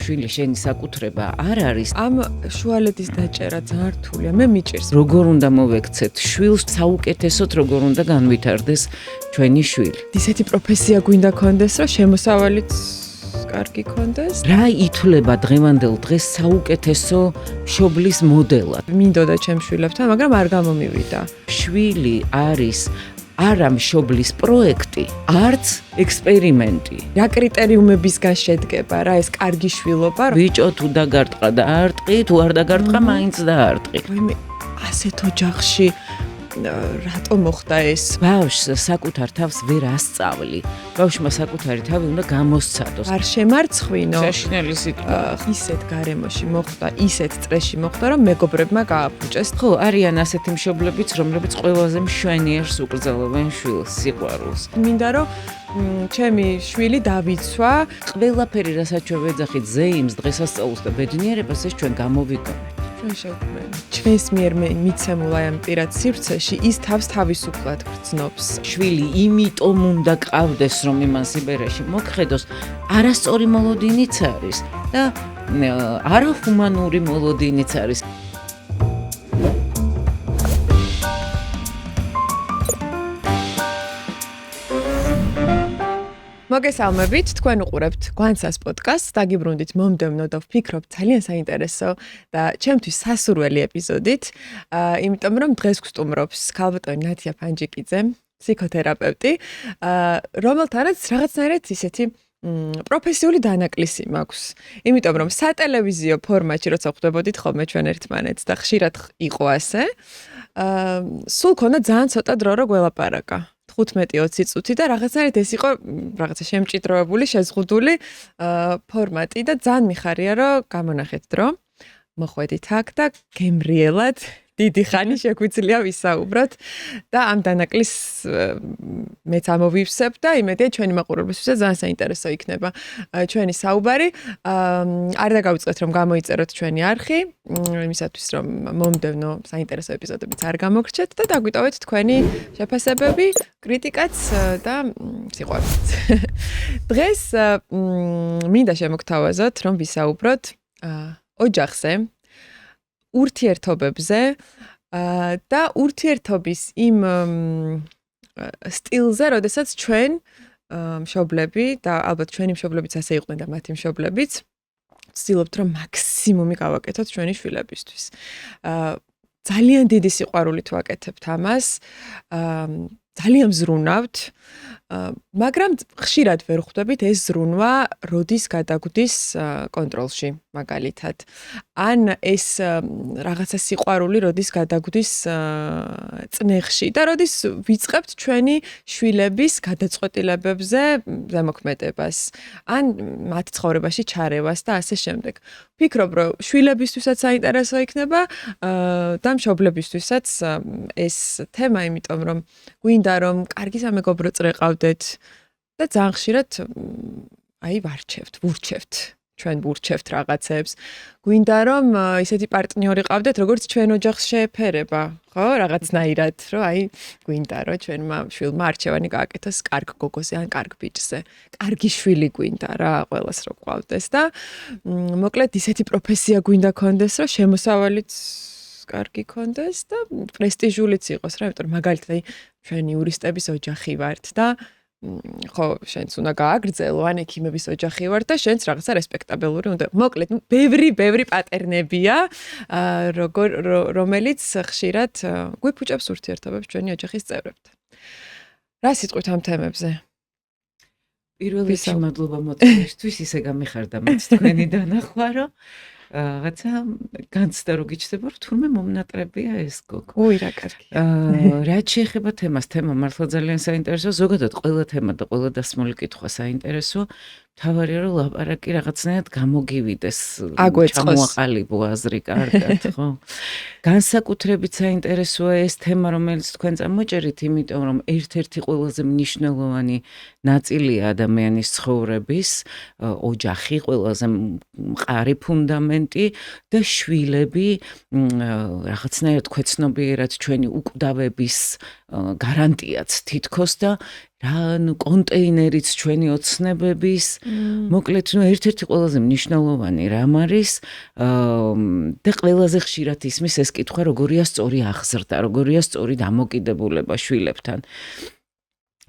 შვილი შენი საკუთრება არ არის. ამ შუალედის დაჭერა ძალიან რთულია. მე მიჭირს. როგორ უნდა მოვექცეთ შვილს საუკეთესოდ, როგორ უნდა განვითარდეს ჩვენი შვილი. ისეთი პროფესია გვინდა კონდეს, რომ შემოსავალიც კარგი კონდეს. რა ითვლება დღევანდელ დღეს საუკეთესო მშობლის მოდელად? მინდოდა ჩემ შვილებთან, მაგრამ არ გამომივიდა. შვილი არის არა მშობლის პროექტი, არც ექსპერიმენტი. რა კრიტერიუმებისგან შედგება რა ეს კარგი შვილობა? ბიჭო თუ დაგარტყა და არტყი, თუ არ დაგარტყა, მაინც დაარტყი. ვაიმე, ასეთ ოჯახში რატო მოხდა ეს? ბავშვს საკუთარ თავს ვერ ასწავლი. ბავშვმა საკუთარი თავი უნდა გამოსცადოს. არ შემარცხვინო. საშინელი სიტყვა. ისეთ გარემოში მოხდა, ისეთ წრეში მოხდა, რომ მეგობრებმა გააფუჭეს. ხო, არიან ასეთი მშობლებიც, რომლებიც ყველაზე მშვენიერს უკრძალავენ შვილს, სიყვარულს. მინდა რომ ჩემი შვილი დავიცვა. ყველაფერი, რასაც ჩვენ ვეძახით ზეიმს, დღესასწაულს და ბედნიერებას, ეს ჩვენ გამოვიგონეთ. ჩვენ შევქმნით. ჩვენს მიერ მიცემულ აი ამ პირად სივრცეში ის თავს თავისუფლად გრძნობს. შვილი იმიტომ უნდა ყავდეს, რომ იმან სიბერეში მოგხედოს, არასწორი მოლოდინიც არის და არახუმანური მოლოდინიც არის. მოგესალმებით, თქვენ უყურებთ გვანცას პოდკასტს, დაგიბრუნდით მომდევნო და ვფიქრობ ძალიან საინტერესო და ჩემთვის სასურველი ეპიზოდით, იმიტომ რომ დღეს გვსტუმრობს ქალბატონი ნათია ფანჯიკიძე, ფსიქოთერაპევტი, რომელთანაც რაღაცნაირად ისეთი პროფესიული დანაკლისი მაქვს. იმიტომ რომ სატელევიზიო ფორმატში როცა ხვდებოდით ხოლმე ჩვენ ერთმანეთს და ხშირად იყო ასე, სულ ქონდა ძალიან ცოტა დრო რომ გველაპარაკა. 15-20 წუთი და რაღაცნაირად ეს იყო რაღაცა შემჭიდროებული, შეზღუდული ფორმატი და ძალიან მიხარია რომ გამონახეთ დრო. მოხვედით აქ და გემრიელად დიდი ხანი შეგვიძლია ვისაუბროთ და ამ დანაკლის მეც ამოვივსებ და იმედია ჩვენი მაყურებლისთვისაც ძალიან საინტერესო იქნება ჩვენი საუბარი. არ დაგავიწყეთ რომ გამოიწეროთ ჩვენი არხი, იმისათვის რომ მომდევნო საინტერესო ეპიზოდებიც არ გამოგრჩეთ და დაგვიტოვეთ თქვენი შეფასებები, კრიტიკაც და სიყვარულიც. დღეს მინდა შემოგთავაზოთ რომ ვისაუბროთ ოჯახზე, ურთიერთობებზე და ურთიერთობის იმ სტილზე, როდესაც ჩვენ მშობლები და ალბათ ჩვენი მშობლებიც ასე იყვნენ და მათი მშობლებიც ვცდილობთ რომ მაქსიმუმი გავაკეთოთ ჩვენი შვილებისთვის. ძალიან დიდი სიყვარულით ვაკეთებთ ამას, ძალიან ვზრუნავთ, მაგრამ ხშირად ვერ ხვდებით ეს ზრუნვა როდის გადაგვდის კონტროლში მაგალითად. ან ეს რაღაცა სიყვარული როდის გადაგვდის წნეხში და როდის ვიწყებთ ჩვენი შვილების გადაწყვეტილებებზე ზემოქმედებას, ან მათ ცხოვრებაში ჩარევას და ასე შემდეგ. ვფიქრობ, რომ შვილებისთვისაც საინტერესო იქნება და მშობლებისთვისაც ეს თემა, იმიტომ რომ გვინდა რომ კარგი სამეგობრო წრე ყავდეთ და ძალიან ხშირად ვურჩევთ. ჩვენ ვურჩევთ რაღაცებს. გვინდა რომ ისეთი პარტნიორი ყავდეთ, როგორც ჩვენ ოჯახს შეეფერება, ხო, რაღაცნაირად, რომ გვინდა რომ ჩვენმა შვილმა არჩევანი გააკეთოს კარგ გოგოზე ან კარგ ბიჭზე. კარგი შვილი გვინდა რა, ყველას რო ყავდეს და მოკლედ ისეთი პროფესია გვინდა კონდეს, რომ შემოსავალიც კარგი კონდეს და პრესტიჟულიც იყოს რა, იმიტომ რომ მაგალითად ჩვენ იურისტების ოჯახი ვართ და ხო, შენც უნდა გააგრძელო, ან ექიმების ოჯახი ვარ და შენც რაღაცა რესპექტაბელური უნდა. მოკლედ, ბევრი პატერნებია, რომელიც ხშირად გვიფუჭებს ურთიერთობებს ჩვენი ოჯახის წევრებთან. რა სიტყვით ამ თემებზე? პირველ რიგში მადლობა მოწვევისთვის, ისე გამიხარდა მეც თქვენი დანახვა, რომ რაღაცა განცდა რო გიჩნდება, რომ თურმე მომნატრებია ეს გოგო. უი, რა კარგი. რაც შეეხება თემას, თემა მართლა ძალიან საინტერესო, ზოგადად ყველა თემა და ყველა დასმული კითხვა საინტერესო. თავარია რომ ლაპარაკი რაღაცნაირად გამოგივიდეს, ჩამოაყალიბო აზრი კარგად, ხო? განსაკუთრებით საინტერესოა ეს თემა, რომელიც თქვენ წამოჭერით, იმიტომ რომ ერთ-ერთი ყველაზე მნიშვნელოვანი ნაწილია ადამიანის ცხოვრების, ოჯახი, ყველაზე მყარი ფუნდამენტი და შვილები რაღაცნაირად ქვეცნობიერად ჩვენი უკვდავების გარანტიაც თითქოს და კონტეინერიც ჩვენი ოცნებების, მოკლედ, ერთ-ერთი ყველაზე მნიშვნელოვანი რამ არის და ყველაზე ხშირად ისმის ეს კითხვა, როგორია სწორი აღზრდა, როგორია სწორი დამოკიდებულება შვილებთან.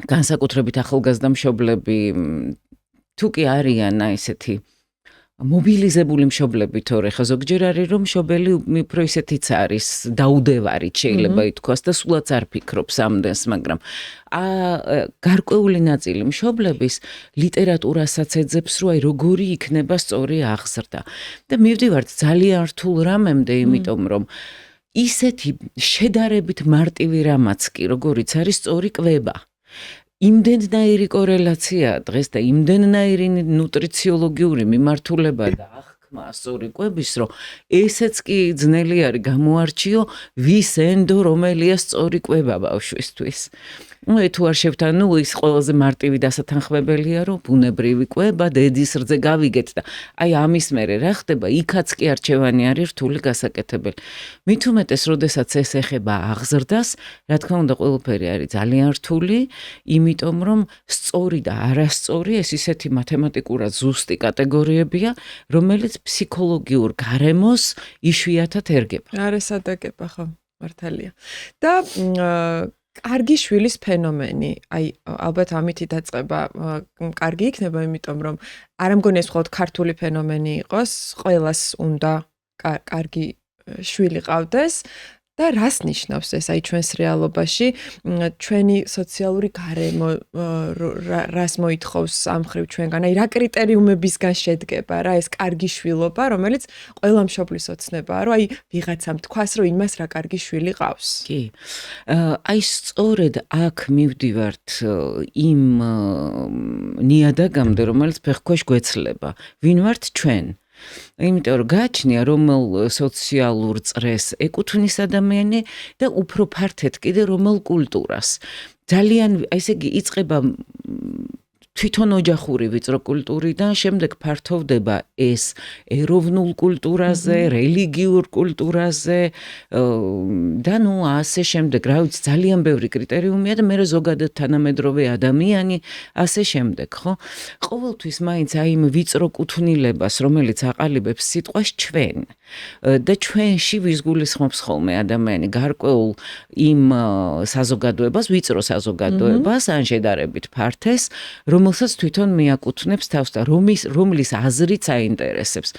განსაკუთრებით ახალგაზრდა მშობლები თუ კი არიან ესეთი მობილიზებული მშობლები თორე ხა ზოგჯერ არის რომ მშობელი უფრო ისეთიც არის დაუდევარი შეიძლება ითქვას და სულაც არ ფიქრობს ამდენს, მაგრამ გარკვეული ნაწილი მშობლების ლიტერატურასაც ეძებს რომ აი როგორი იქნება სწორი აღზრდა და მივდივართ ძალიან რთულ რამემდე, იმიტომ რომ ისეთი შედარებით მარტივი რამაც კი როგორიც არის სწორი კვება იმდენნაირი კორელაცია დღეს და იმდენნაირი ნუტრიციოლოგიური მიმართულება და აღქმა სწორი კვების, რომ ესეც კი ძნელი არის გამოარჩიო ვის ენდო რომელია სწორი კვება ბავშვისთვის. თუ არ შევთან, ის ყველაზე მარტივი დასათანხმებელია, რომ ბუნებრივი კვება დედის რძე გავიგეთ და აი ამის მერე რა ხდება, იქაც კი არჩევანი არის რთული გასაკეთებელი. მით უმეტეს, როდესაც ეს ეხება აღზრდას, რა თქმა უნდა, ყველაფერი არის ძალიან რთული, იმიტომ რომ სწორი და არასწორი ეს ისეთი მათემატიკურად ზუსტი კატეგორიებია, რომელიც ფსიქოლოგიურ გარემოს იშვიათად ერგება. არასადაგება, ხო, მართალია. და კარგი შვილის ფენომენი, აი ალბათ ამითი დაწყება კარგი იქნება, იმიტომ რომ არ მგონი ეს მხოლოდ ქართული ფენომენი იყოს, ყველას უნდა კარგი შვილი ყავდეს და რას ნიშნავს ეს აი ჩვენს რეალობაში, ჩვენი სოციალური გარემო რას მოითხოვს ამ ხრივ ჩვენგან, აი რა კრიტერიუმებისგან შედგება რა ეს კარგი შვილობა, რომელიც ყველა მშობლის ოცნებაა, რომ აი ვიღაცამ თქვას, რომ იმას რა კარგი შვილი ყავს. კი. აი სწორედ აქ მივდივართ იმ ნიადაგამდე, რომელიც ფეხქვეშ გვეცლება. ვინ ვართ ჩვენ? იმიტომ რომ გააჩნია რომელ სოციალურ წრეს ეკუთვნის ადამიანი და უფრო ფართედ კიდე რომელ კულტურას. ძალიან, ესე იგი, იწყება თვითონ ოჯახური ვიწრო კულტურიდან, შემდეგ ფართოვდება ეს ეროვნულ კულტურაზე, რელიგიურ კულტურაზე და ასე შემდეგ, რა ვიცი, ძალიან ბევრი კრიტერიუმია და მე ზოგადად თანამედროვე ადამიანი, ასე შემდეგ, ხო? ყოველთვის მაინც აი იმ ვიწრო კუთვნილებას, რომელიც აყალიბებს სიტყვას ჩვენ და ჩვენში ვიზგულისხმობს ხოლმე ადამიანი გარკვეულ იმ საზოგადოებას, ვიწრო საზოგადოებას, ან შედარებით ფართეს, რომელსაც თვითონ მიაკუთვნებს თავს და რომლის აზრიც აინტერესებს.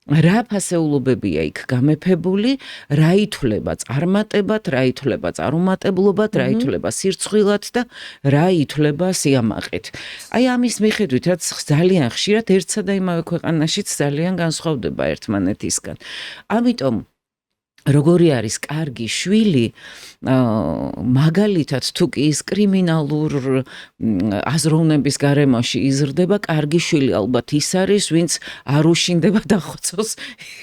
რა ფასეულობებია იქ გამეფებული, რა ითვლება წარმატებად, რა ითვლება წარუმატებლობად, რა ითვლება სირცხვილად და რა ითვლება სიამაყით. აი ამის მიხედვით, რაც ძალიან ხშირად ერთსა და იმავე ქვეყანაშიც ძალიან განსხვავდება ერთმანეთისგან. ამიტომ როგორი არის კარგი შვილი, მაგალითად თუ კი ის კრიმინალურ აზროვნების გარემოში იზრდება, კარგი შვილი ალბათ ის არის, ვინც არ უშინდება დახოცოს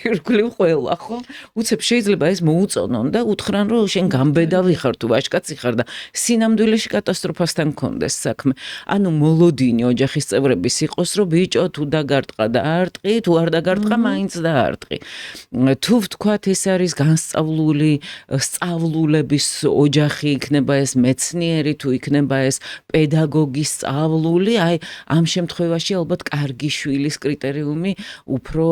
ირგვლივ ყველა, ხო? უცებ შეიძლება ეს მოუწონონ და უთხრან, რომ შენ გამბედავი ხარ თუ ვაჟკაცი ხარ და სინამდვილეში კატასტროფასთან გქონდეს საქმე. ანუ მოლოდინი ოჯახის წევრების იყოს, რომ ბიჭო თუ დაგარტყა და არტყი, თუ არ დაგარტყა, მაინც დაარტყი. თუ ვთქვათ ეს არის განსწავლული სწავლულების ოჯახი, იქნება ეს მეცნიერი, თუ იქნება ეს პედაგოგის სწავლული, აი ამ შემთხვევაში ალბათ კარგი შვილის კრიტერიუმი უფრო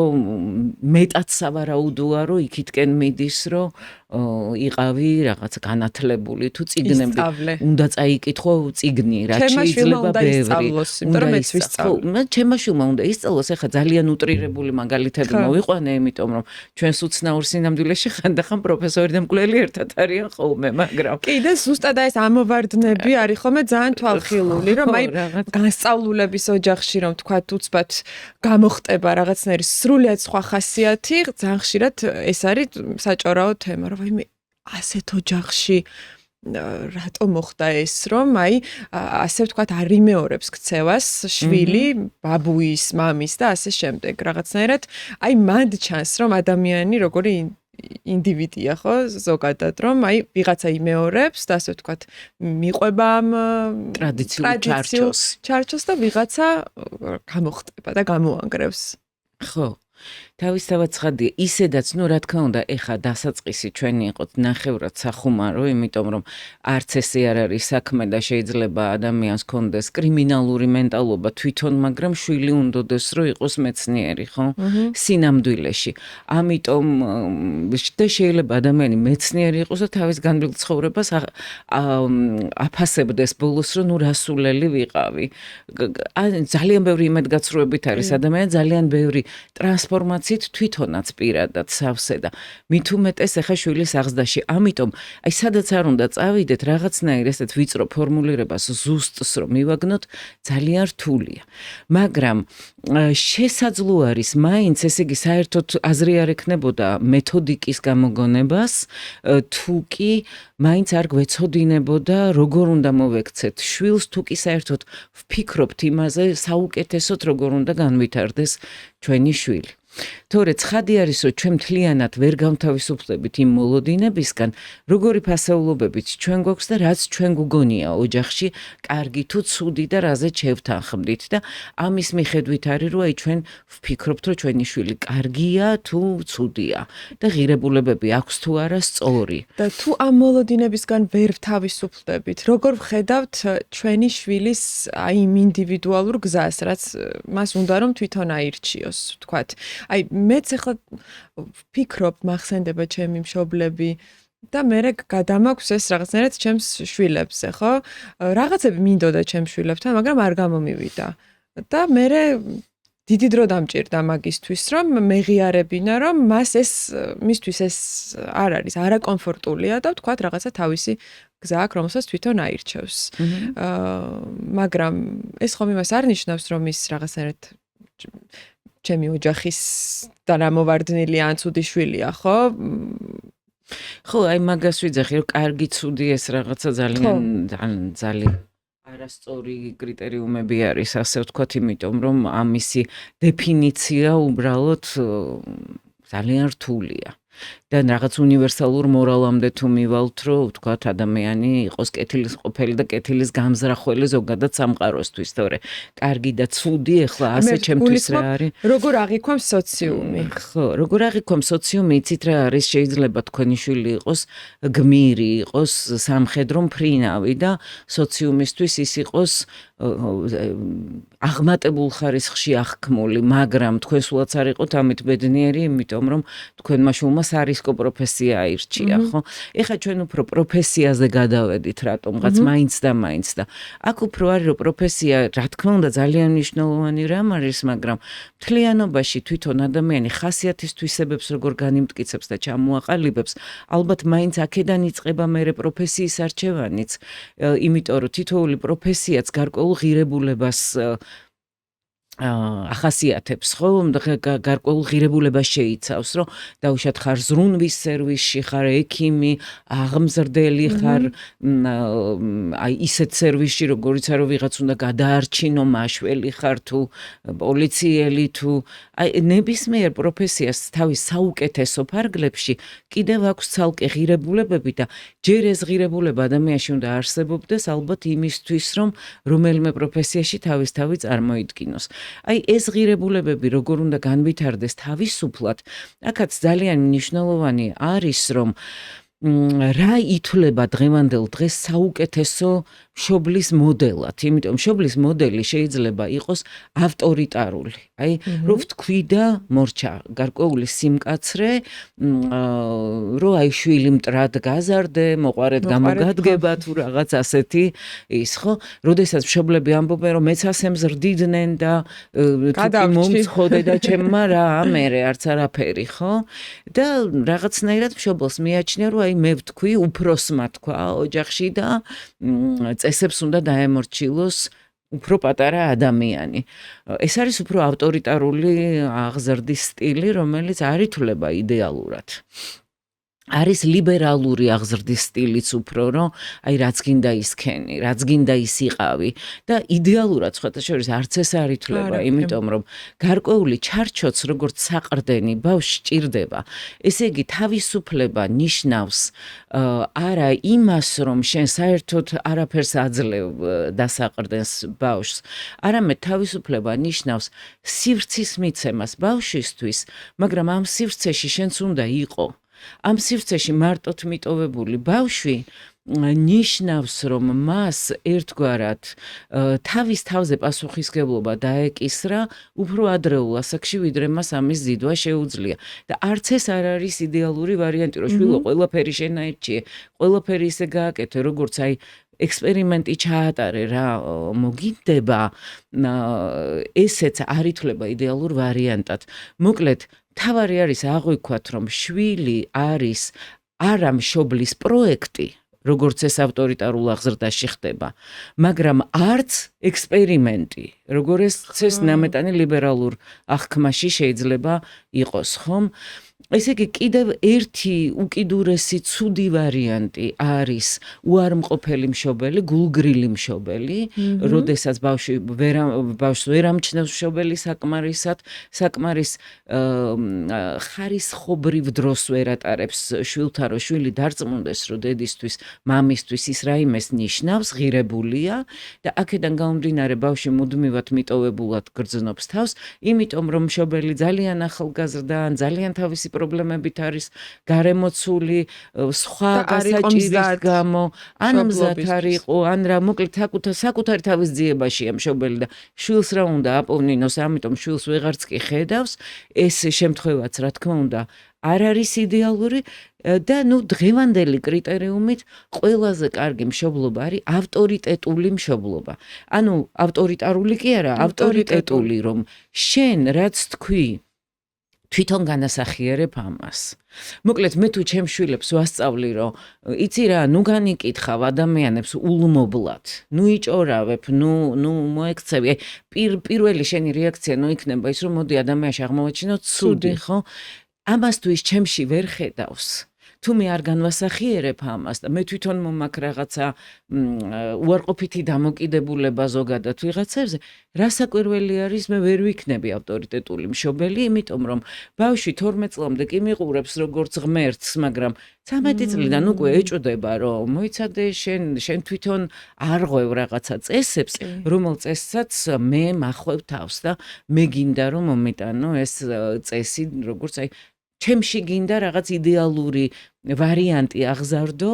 მეტად სავარაუდოა, რომ იქითკენ მიდის, რომ იყავი რაღაც განათლებული თუ წიგნები უნდა წაიკითხო წიგნი, რაც შეიძლება ბევრი უნდა ისწავლოს. ჩემმა შვილმა უნდა ისწავლოს, ეხლა ძალიან უტრირებული მაგალითები მოვიყვანე, იმიტომ რომ ჩვენს უცნაურ სინამდვილეში ხანდახან პროფესორი და მკვლელი ერთად არიან ხოლმე, მაგრამ კი და ზუსტად ეს ამოვარდნები არის ხოლმე ძალიან თვალხილული, რომ აი განსწავლულების ოჯახში რომ თქვა უცბად გამოხტება რაღაცნაირი სრულიად სხვა ხასიათი, ძალიან ხშირად ეს არის საჭორაო თემა, რომ აი ასეთ ოჯახში რატო მოხდა ეს, რომ აი ასე ვთქვათ არ იმეორებს ქცევას შვილი ბაბუის, მამის და ასე შემდეგ. რაღაცნაირად აი მანდ ჩანს, რომ ადამიანი როგორი ინდივიდია, ხო, ზოგადად, რომ აი ვიღაცა იმეორებს და ასე ვთქვათ მიყვება ამ ტრადიციულ ჩარჩოს და ვიღაცა გამოხტება და გამოანგრევს. ხო. თავისთავად ცხადია, ისედაც, რა თქმა უნდა, ეხა დასაწყისი ჩვენი იყოთ ნახევრად სახუმარო, იმიტომ რომ არც ესე არ არის საქმე და შეიძლება ადამიანს კონდეს კრიმინალური მენტალობა თვითონ, მაგრამ შვილი უნდოდეს რომ იყოს მეცნიერი, ხო? სინამდვილეში. ამიტომ და შეიძლება ადამიანი მეცნიერი იყოს და თავის განვლილ ცხოვრებას აფასებდეს ბოლოს, რომ რასულელი ვიყავი. ძალიან ბევრი იმედგაცრუებით არის ადამიანი, ძალიან ბევრი ტრანსფორმაციით თვითონაც პირადად სავსე და მით უმეტეს ახლა შვილის აღზრდაში. ამიტომ აი სადაც არ უნდა წავიდეთ, რაღაცნაირ ესეთ ვიწრო ფორმულირებას ზუსტს რომ მივაგნოთ, ძალიან რთულია. მაგრამ შესაძლო არის მაინც, ესე იგი, საერთოდ აზრი არ ექნებოდა მეთოდიკის გამოგონებას, თუ კი მაინც არ გვეცოდინებოდა, როგორ უნდა მოვექცეთ შვილს, თუ კი საერთოდ ვფიქრობთ იმაზე, საუკეთესოდ როგორ უნდა განვითარდეს ჩვენი შვილი. თორე ცხადი არის, რომ ჩვენ მთლიანად ვერ გავთავისუფლებით იმ მოლოდინებისგან, როგორი ფასეულობებით ჩვენ გვაქვს და რაც ჩვენ გვგონია ოჯახში, კარგი თუ ცუდი და რაზე შევთანხმდით და ამის მიხედვით არის, რომ აი ჩვენ ვფიქრობთ, რომ ჩვენი შვილი კარგია თუ ცუდია და ღირებულებები აქვს თუ არა სწორი. და თუ ამ მოლოდინებისგან ვერ ვთავისუფლდებით, როგორ ვხედავთ ჩვენი შვილის აი იმ ინდივიდუალურ გზას, რაც მას უნდა რომ თვითონ აირჩიოს, ვთქვათ. აი მეც ახლა ვფიქრობ, მახსენდება ჩემი მშობლები და მე გადამაქვს ეს რაღაცნაირად ჩემს შვილებზე, ხო? რაღაცები მინდოდა ჩემს შვილებთან, მაგრამ არ გამომივიდა. და მე დიდი დრო დამჭირდა მაგისთვის, რომ მეღიარებინა, რომ მისთვის ეს არ არის, არაკომფორტულია და ვთქვათ რაღაცა თავისი გზა აქვს, რომელსაც თვითონ აირჩევს. მაგრამ ეს ხომ იმას არ ნიშნავს, რომ ის რაღაცნაირად ჩემი ოჯახის დანამოვარდნილი ან ცუდი შვილია, ხო? ხო, აი მაგას ვიძახი, რომ კარგი ცუდი ეს რაღაცა ძალიან არასწორი კრიტერიუმები არის, ასე ვთქვათ, იმიტომ რომ ამისი დეფინიცია უბრალოდ ძალიან რთულია. და რაღაც უნივერსალურ მორალამდე თუ მივალთ, რომ ვთქვათ, ადამიანი იყოს კეთილის ყოფილი და კეთილის გამზრახველი ზოგადად სამყაროსთვის, თორე კარგი და ცუდი ახლა ასე ჩემთვის რა არის? როგორ აღიქვამს სოციუმი? ხო, როგორ აღიქვამს სოციუმი, იცით რა არის, შეიძლება თქვენი შვილი იყოს გმირი, იყოს სამხედრო მფრინავი და სოციუმისთვის ის იყოს აღმატებულ ხარისხში აღქმული, მაგრამ თქვენ სულაც არ იყოთ ამით ბედნიერი, იმიტომ რომ თქვენმა შვილმა სარისკო პროფესია აირჩია, ხო? ეხლა ჩვენ უფრო პროფესიაზე გადავედით რატომღაც მაინც და აქ უფრო არის, რომ პროფესია, რა თქმა უნდა, ძალიან მნიშვნელოვანი რამ არის, მაგრამ მთლიანობაში თვითონ ადამიანი ხასიათის თვისებებს როგორ განიმტკიცებს და ჩამოაყალიბებს, ალბათ მაინც აქედან იწყება მერე პროფესიის არჩევანიც, იმიტომ რომ თითოეული პროფესიაც გარკვეულ ღირებულებას ახასიათებს, ხო? გარკვეულ ღირებულებას შეიცავს, რომ დაუშვათ ხარ ზრუნვის სერვისში, ხარ ექიმი, აღმზრდელი ხარ, აი ისეთ სერვისში, როგორიც არო ვიღაც უნდა გადაარჩინო, მაშველი ხარ თუ პოლიციელი თუ აი ნებისმიერ პროფესიას თავის საუკეთესო ფარგლებში კიდევ აქვს ცალკე ღირებულებები და ჯერ ეს ღირებულება ადამიანში უნდა არსებობდეს, ალბათ იმისთვის, რომ რომელიმე პროფესიაში თავისთავი წარმოიდგინოს. აი ეს ღირებულებები როგორ უნდა განვითარდეს თავისუფლად, აქაც ძალიან მნიშვნელოვანი არის, რომ რა ითვლება დღევანდელ დღეს საუკეთესო მშობლის მოდელად, იმიტომ მშობლის მოდელი შეიძლება იყოს ავტორიტარული. აი, რო ვთქვი და მორჩა გარკვეული სიმკაცრე, რო აი შვილი მტრად გაზარდე, მოყარეთ გამოგადგება თუ რაღაც ასეთი ის, ხო? როდესაც მშობლები ამბობენ, რომ მეც ასე მზრდიდნენ და თუ მომცხოდე და ჩემმა რა ამერე არც არაფერი, ხო? და რაღაცნაირად მშობელს მიაჩნია, რომ აი მე ვთქვი, უფროსმა თქვა ოჯახში და წესებს უნდა დაემორჩილოს უფრო პატარა ადამიანი. ეს არის უფრო ავტორიტარული აღზრდის სტილი, რომელიც არ ითვლება იდეალურად. არის ლიბერალური აღზრდის სტილიც უფრო, რომ აი რაც გინდა ისქენი, რაც გინდა ის იყავი და იდეალურად სხვათა შორის არც ეს არ ითვლება, იმიტომ რომ გარკვეული ჩარჩოც როგორც საყრდენი ბავშვს სჭირდება. ესე იგი თავისუფლება ნიშნავს არა იმას, რომ შენ საერთოდ არაფერს აძლევ დასაყრდენს ბავშვს, არამედ თავისუფლება ნიშნავს სივრცის მიცემას ბავშვისთვის, მაგრამ ამ სივრცეში შენც უნდა იყო. ამ სივრცეში მარტოთ მიტოვებული ბავშვი ნიშნავს, რომ მას ერთგვარად თავის თავზე პასუხისგებლობა დაეკისრა უფრო ადრეულ ასაკში, ვიდრე მას ამის ძიდვა შეუძლია. და არც ეს არ არის იდეალური ვარიანტი, რომ შვილო ყველაფერი შენაირჩიე, ყველაფერი ისე გააკეთე, როგორც აი ექსპერიმენტი ჩაატარე რა მოგინდება, ესეც არ ითვლება იდეალურ ვარიანტად. მოკლედ თავარი არის აღვიქვათ, რომ შვილი არის არა მშობლის პროექტი, როგორც ეს ავტორიტარულ აღზრდაში ხდება, მაგრამ არც ექსპერიმენტი, როგორც ეს ნამეტანი ლიბერალურ აღქმაში შეიძლება იყოს, ხომ? ესე იგი კიდევ ერთი უკიდურესი ცუდი ვარიანტი არის უარმყოფელი მშობელი, გულგრილი მშობელი, როდესაც ბავშვს ვერ ამჩნევს მშობელი საკმარის ხარისხობრივ დროს ვერ ატარებს შვილთან, რომ შვილი დარწმუნდეს, რომ დედისთვის, მამისთვის ის რაიმეს ნიშნავს, ღირებულია და აქედან გამომდინარე ბავშვი მუდმივად მიტოვებულად გრძნობს თავს, იმიტომ რომ მშობელი ძალიან ახალგაზრდა ან ძალიან თავისი პრობლემებით არის გარემოცული, სხვა გასაჭირის გამო, ან მზად არ იყო, ან რა, მოკლედ საკუთარი თავის ძიებაშია მშობელი და შვილს რა უნდა აპოვნინოს, ამიტომ შვილს ვეღარც კი ხედავს, ეს შემთხვევაც რა თქმა უნდა არ არის იდეალური და დღევანდელი კრიტერიუმით ყველაზე კარგი მშობლობა არის ავტორიტეტული მშობლობა. ანუ ავტორიტარული კი არა, ავტორიტეტული, რომ შენ რაც თქვი თვითონ განასახიერებ ამას. მოკლედ მე თუ ჩემს შვილებს ვასწავლი, რომ იცი რა, განიკითხავ ადამიანებს ულმობლად, იჭორავებ, მოექცევი. პირველი შენი რეაქცია იქნება ის, რომ მოდი ადამიანში აღმოვაჩინო ცუდი, ხო? ამას თუ ის ჩემში ვერ ხედავს, თუ მე არ განვასახიერებ ამას და მე თვითონ მომაქ რაღაცა უარყოფითი დამოკიდებულება ზოგადად ვიღაცებზე, რასაკვირველი არის, მე ვერ ვიქნები ავტორიტეტული მშობელი, იმიტომ რომ ბავშვი 12 წლამდე კი მიყურებს როგორც ღმერთს, მაგრამ 13 წლიდან უკვე ეჭვდება, რომ მოიცადე შენ თვითონ არ ღვევ რაღაცა წესებს, რომელ წესაც მე მახვევ თავს და მე გინდა რომ მომიტანო ეს წესი, როგორც აი ჩემში გინდა რაღაც იდეალური ვარიანტი აღზარდო,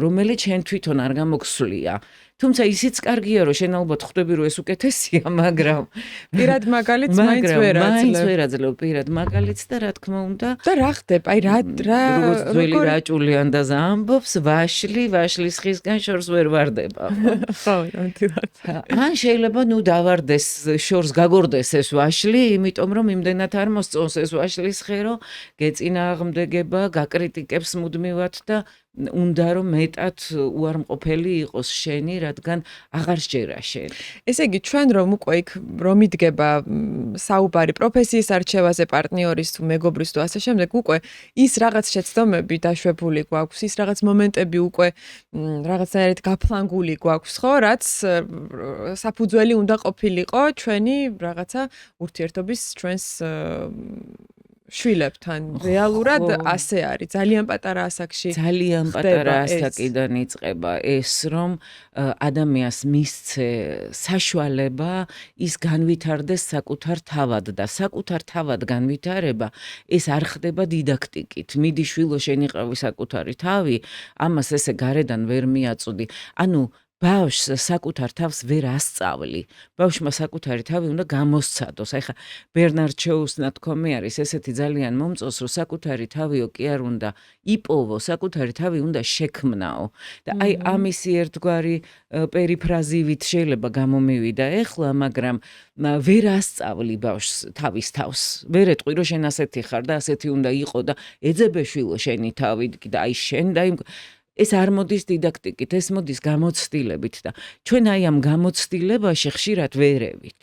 რომელიც შენ თვითონ არ გამოგსვლია. თუმცა ისიც კარგია, რომ შენ ალბათ ხვდები, რომ ეს უკეთესია, მაგრამ პირად მაგალითს მაინც ვერ აძლევ პირად მაგალითს და რა თქმა უნდა და რა ხდება? აი რა როგორც ძველი რაჭული ანდაზა ამბობს, ვაშლის ხისგან შორს ვერ ვარდება. ხო, ნამდვილად. ან შეიძლება დავარდეს შორს გაგორდეს ეს ვაშლი, იმიტომ რომ იმდენად არ მოსწონს ეს ვაშლის ხერო, გეწინააღმდეგება, გაკრიტიკებს მუდმივად და უნდა რომ მეტად უარმყოფელი იყოს შენი, რადგან აღარ სჯერა შენ. ესე იგი, ჩვენ უკვე იქ რომ იდგება საუბარი პროფესიის არჩევაზე, პარტნიორის თუ მეგობრის თუ ასე შემდეგ, უკვე ის რაღაც შეცდომები დაშვებული გვაქვს, ის რაღაც მომენტები უკვე რაღაცნაირად გაფლანგული გვაქვს, ხო, რაც საფუძველი უნდა ყოფილიყო ჩვენი რაღაცა ურთიერთობის ჩვენს შვილებთან. რეალურად ასე არის. ძალიან პატარა ასაკში. ძალიან პატარა ასაკიდან იწყება ეს, რომ ადამიანს მისცე საშუალება ის განვითარდეს საკუთარ თავად და საკუთარ თავად განვითარება ეს არ ხდება დიდაქტიკით. მიდი შვილო შენ იყავი საკუთარი თავი, ამას ესე გარედან ვერ მიაწვდი. ანუ ბავშვს საკუთარ თავს ვერ ასწავლი. ბავშვმა საკუთარი თავი უნდა გამოსცადოს. აი ხა ბერნარდ შოუს ნათქვამი არის ესეთი ძალიან მომწონს, რომ საკუთარი თავიო კი არ უნდა იპოვო, საკუთარი თავი უნდა შექმნაო. და აი ამისი ერთგვარი პერიფრაზივით შეიძლება გამომივიდა ეხლა, მაგრამ ვერ ასწავლი ბავშვს თავის თავს. ვერ ეტყვი, რომ შენ ასეთი ხარ და ასეთი უნდა იყო და ეძებე შვილო შენი თავი და აი შენ და ეს არ მოდის დიდაქტიკით, ეს მოდის გამოცდილებით და ჩვენ აი ამ გამოცდილებაში ხშირად ვერევით.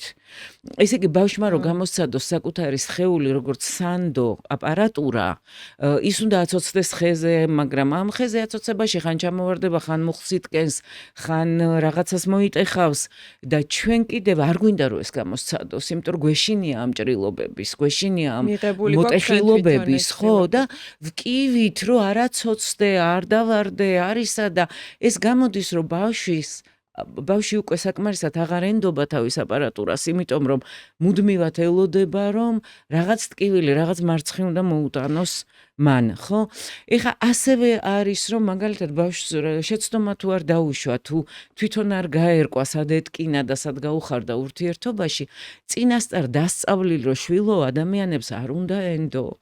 ესე იგი ბავშვმა რომ გამოსცადოს საკუთარი სხეული როგორც სანდო აპარატურა, ის უნდა აცოცდეს ხეზე, მაგრამ ამ ხეზე აცოცებაში ხან ჩამოვარდება, ხან მუხლს იტკენს, ხან რაღაცას მოიტეხავს და ჩვენ კიდევ არ გვინდა რომ ეს გამოსცადოს, იმიტომ რომ გვეშინია ამ ჭრილობების, გვეშინია ამ მოტეხილობების, ხო და ვკივით რომ არ აცოცდე, არ დავარდე, არისა და ეს გამოდის რომ ბავშვი უკვე საკმარისად აღარ ენდობა თავის აპარატურას, იმიტომ რომ მუდმივად ელოდება რომ რაღაც ტკივილი, რაღაც მარცხი უნდა მოუტანოს მან, ხო? ეხა ასევე არის რომ მაგალითად ბავშვს შეცდომა თუ არ დაუშვა, თუ თვითონ არ გაერკვა, სად ეტკინა და სად გაუხარდა ურთიერთობაში, წინასწარ დასწავლილ რომ შვილო ადამიანებს არ უნდა ენდო.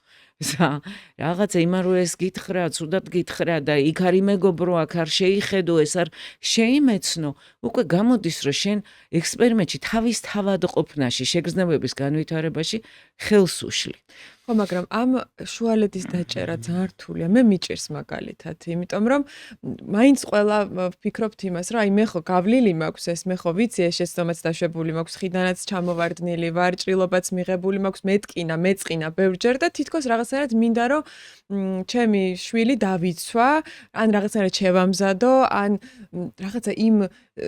რაღაცა იმაროეს გითხრა, ცუდად გითხრა და იქ არ იმეგობრო, აქ არ შეიხედო, ეს არ შეიმეცნო, უკვე გამოდის რომ შენ ექსპერიმენტში თავის თავადყოფნაში, შეგრძნებების განვითარებაში ხელს უშლი. ხო, მაგრამ ამ შუალედის დაჭერა ძალიან რთულია. მე მიჭირს მაგალითად, იმიტომ რომ მაინც ყველა ვფიქრობთ იმას, რომ აი მე ხო გავლილი მაქვს ეს, მე ხო ვიცი ეს შეცდომაც დაშვებული მაქვს, ხიდანაც ჩამოვარდნილი ვარ, ჭრილობაც მიღებული მაქვს, მეტკინა, მეწყინა ბევრჯერ და თითქოს რაღაცნაირად მინდა რომ ჩემი შვილი დავიცვა, ან რაღაცნაირად შევამზადო, ან რაღაცა იმ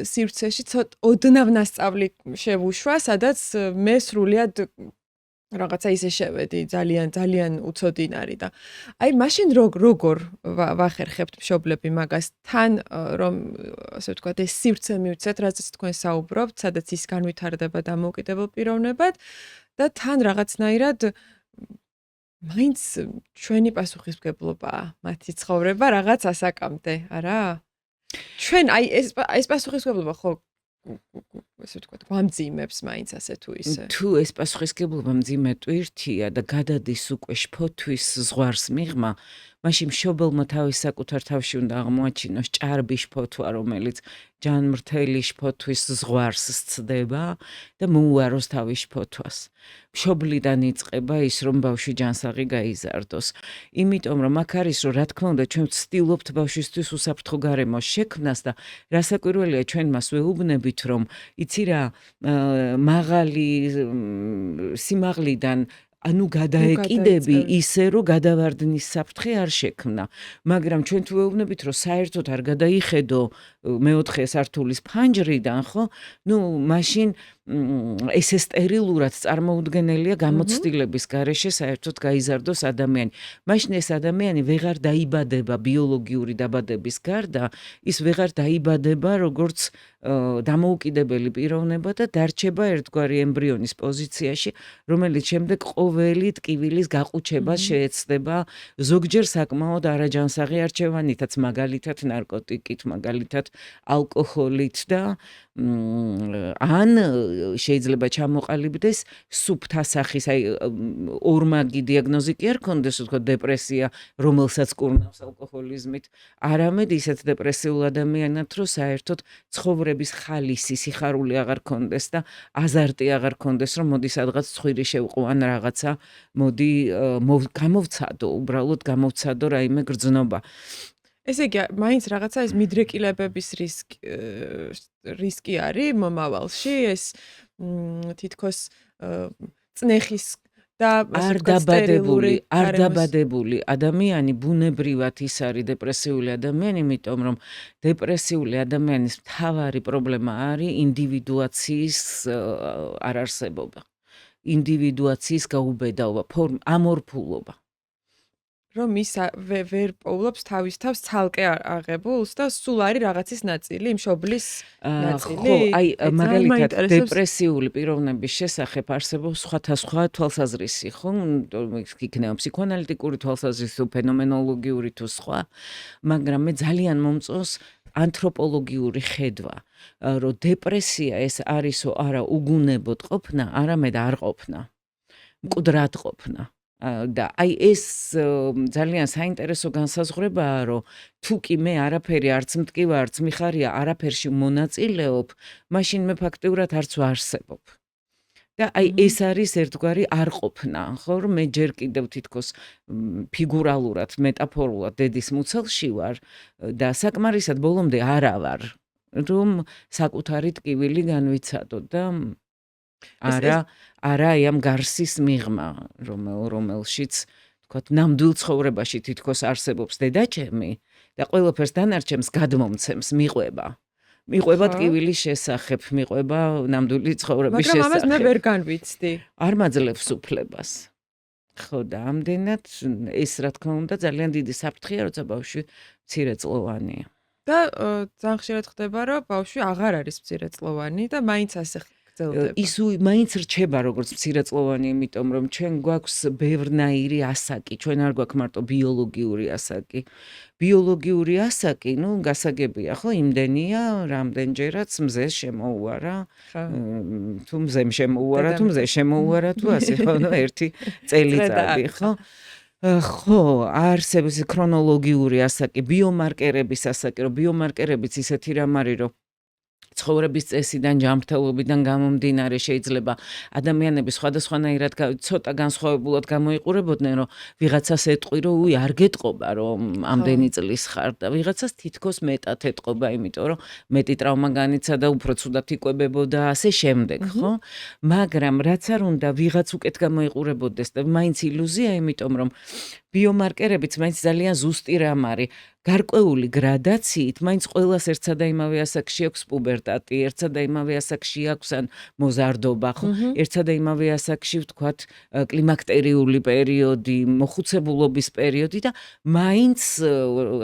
სივრცეში ცოტა ოდნავ ნასწავლი შევუშვა, სადაც მე სრულიად რაღაცა ისე შევედი, ძალიან უცოდინარი და აი მაშინ როგორ ვახერხებთ მშობლები მაგას თან რომ ასე ვთქვათ ეს სივრცე მივცეთ, რაზეც თქვენ საუბრობთ, სადაც ის განვითარდება დამოუკიდებელ პიროვნებად და თან რაღაცნაირად მაინც ჩვენი პასუხისმგებლობაა მათი ცხოვრება რაღაც ასაკამდე, არა? ჩვენ აი ეს პასუხისმგებლობა ხო ასე ვთქვათ, გვამძიმებს მაინც ასე თუ ისე. თუ ეს პასუხისმგებლობა მძიმე ტვირთია და გადადის უკვე შფოთვის ზღვარს მიღმა, მაშინ მშობელმა თავის საკუთარ თავში უნდა აღმოაჩინოს ჭარბი შფოთვა, რომელიც ჯანმრთელი შფოთვის ზღვარს სცდება და მოუაროს თავის შფოთვას. მშობლიდან იწყება ის, რომ ბავშვი ჯანსაღი გაიზარდოს. იმიტომ რომ აქ არის, რომ რა თქმა უნდა, ჩვენ ვცდილობთ ბავშვისთვის უსაფრთხო გარემოს შექმნას და რასაკვირველია, ჩვენ მას ვეუბნებით, რომ იცი რა, მაღალი სიმაღლიდან ანუ გადაეკიდები ისე რომ გადავარდნის საფრთხე არ შექმნა, მაგრამ ჩვენ თუ ვეუბნებით რომ საერთოდ არ გადაიხედო მეოთხე სართულის ფანჯრიდან, ხო? ნუ მაშინ ესე სტერილურად წარმოუდგენელია გამოცდილების გარეშე საერთოდ გაიზარდოს ადამიანი. მაშინ ეს ადამიანი ვეღარ დაიბადება ბიოლოგიური დაბადების გარდა, ის ვეღარ დაიბადება როგორც დამოუკიდებელი პიროვნება და დარჩება ერთგვარი ემბრიონის პოზიციაში, რომელიც შემდეგ ყოველი ტკივილის გაყუჩებას შეეცდება ზოგჯერ საკმაოდ არაჯანსაღი არჩევანითაც, მაგალითად ნარკოტიკით, მაგალითად ალკოჰოლით და ან შეიძლება ჩამოყალიბდეს სუფთა სახის, აი ორმაგი დიაგნოზი კი არ ქონდეს, თქო დეპრესია, რომელსაც კურნავს ალკოჰოლიზმით, არამედ ისეთ დეპრესიულ ადამიანად, რომ საერთოდ ცხოვრების ხალისი, სიხარული აღარ ქონდეს და აზარტი აღარ ქონდეს, რომ მოდი სადღაც ცხვირი შევყო ან რაღაცა, მოდი გამოვცადო, უბრალოდ გამოვცადო რაიმე გრძნობა. ესე იგი, მაინც რაღაცა ეს მიდრეკილებების რისკი არის მომავალში, ეს თითქოს წნეხის და არ დაბადებული ადამიანი ბუნებრივად ის არის დეპრესიული ადამიანი, იმიტომ რომ დეპრესიული ადამიანის მთავარი პრობლემა არის ინდივიდუაციის არარსებობა, ინდივიდუაციის გაუბედაობა, ამორფულობა. რომ ის ვერ პოულობს თავის თავს ცალკე აღებულს და სულ არის რაღაცის ნაწილი, მშობლის ნაწილი. ხო, აი მაგალითად დეპრესიული პიროვნების შესახებ არსებობს სხვადასხვა თვალსაზრისი, ხო? იქნება ფსიქოანალიტიკური თვალსაზრისი, ფენომენოლოგიური თუ სხვა, მაგრამ მე ძალიან მომწონს ანთროპოლოგიური ხედვა, რომ დეპრესია ეს არისო არა უგუნებოდ ყოფნა, არამედ არ ყოფნა, მკვდრად ყოფნა. და აი ეს ძალიან საინტერესო განსაზღვრებაა, რომ თუ კი მე არაფერი არც მტკივა, არც მიხარია, არაფერში მონაწილეობ, მაშინ მე ფაქტიურად არც ვარსებობ. და აი ეს არის ერთგვარი არყოფნა, ხო, რომ მე ჯერ კიდევ თითქოს ფიგურალურად, მეტაფორულად დედის მუცელში ვარ და საკმარისად ბოლომდე არა ვარ, რომ საკუთარი ტკივილი განვიცადო და არა აი ამ გარსის მიღმა, რომელშიც თქვათ ნამდვილ ცხოვრებაში თითქოს არსებობს დედაჩემი და ყველაფერს დანარჩენს გადმომცემს, მიყვება ტკივილის შესახებ, მიყვება ნამდვილი ცხოვრების შესახებ. მაგრამ ამას მე ვერ განვიცდი. არ მაძლევს უფლებას. ხო და ამდენად ეს რა თქმა უნდა ძალიან დიდი საფრთხეა, როცა ბავშვი მცირეწლოვანია. და ძალიან ხშირად ხდება, რომ ბავშვი აღარ არის მცირეწლოვანი და მაინც ასე გრძელდება. ის მაინც რჩება როგორც მცირეწლოვანი, იმიტომ რომ ჩვენ გვაქვს ბევრნაირი ასაკი, ჩვენ არ გვაქვს მარტო ბიოლოგიური ასაკი. ბიოლოგიური ასაკი, გასაგებია, ხო, იმდენია, რამდენჯერაც მზეს შემოუარა, თუ მზემ შემოუარა, თუ მზე შემოუარა, თუ ასე, ხო, ერთი წელიწადი, ხო? ხო, არსებობს ქრონოლოგიური ასაკი, ბიომარკერების ასაკი, რომ ბიომარკერებიც ისეთი რამ არის, რომ ცხოვრების წესიდან, ჯანმრთელობიდან გამომდინარე შეიძლება ადამიანები სხვადასხვანაირად ცოტა განსხვავებულად გამოიყურებოდნენ, რომ ვიღაცას ეტყვი, რომ არ გეტყობა, რომ ამდენი წლის ხარ და ვიღაცას თითქოს მეტად ეტყობა, იმიტომ რომ მეტი ტრავმა განიცადა, უფრო ცუდად იკვებებოდა, ასე შემდეგ, ხო? მაგრამ რაც არ უნდა ვიღაც უკეთ გამოიყურებოდეს და მაინც ილუზია, იმიტომ რომ ბიომარკერებიც მაინც ძალიან ზუსტი რამ არის. გარკვეული გრადაციით, მაინც ყველას ერთსა და იმავე ასაკში აქვს პუბერტატი, ერთსა და იმავე ასაკში აქვს ან მოზარდობა, ხო? ერთსა და იმავე ასაკში ვთქვათ კლიმაქტერიული პერიოდი, მოხუცებულობის პერიოდი და მაინც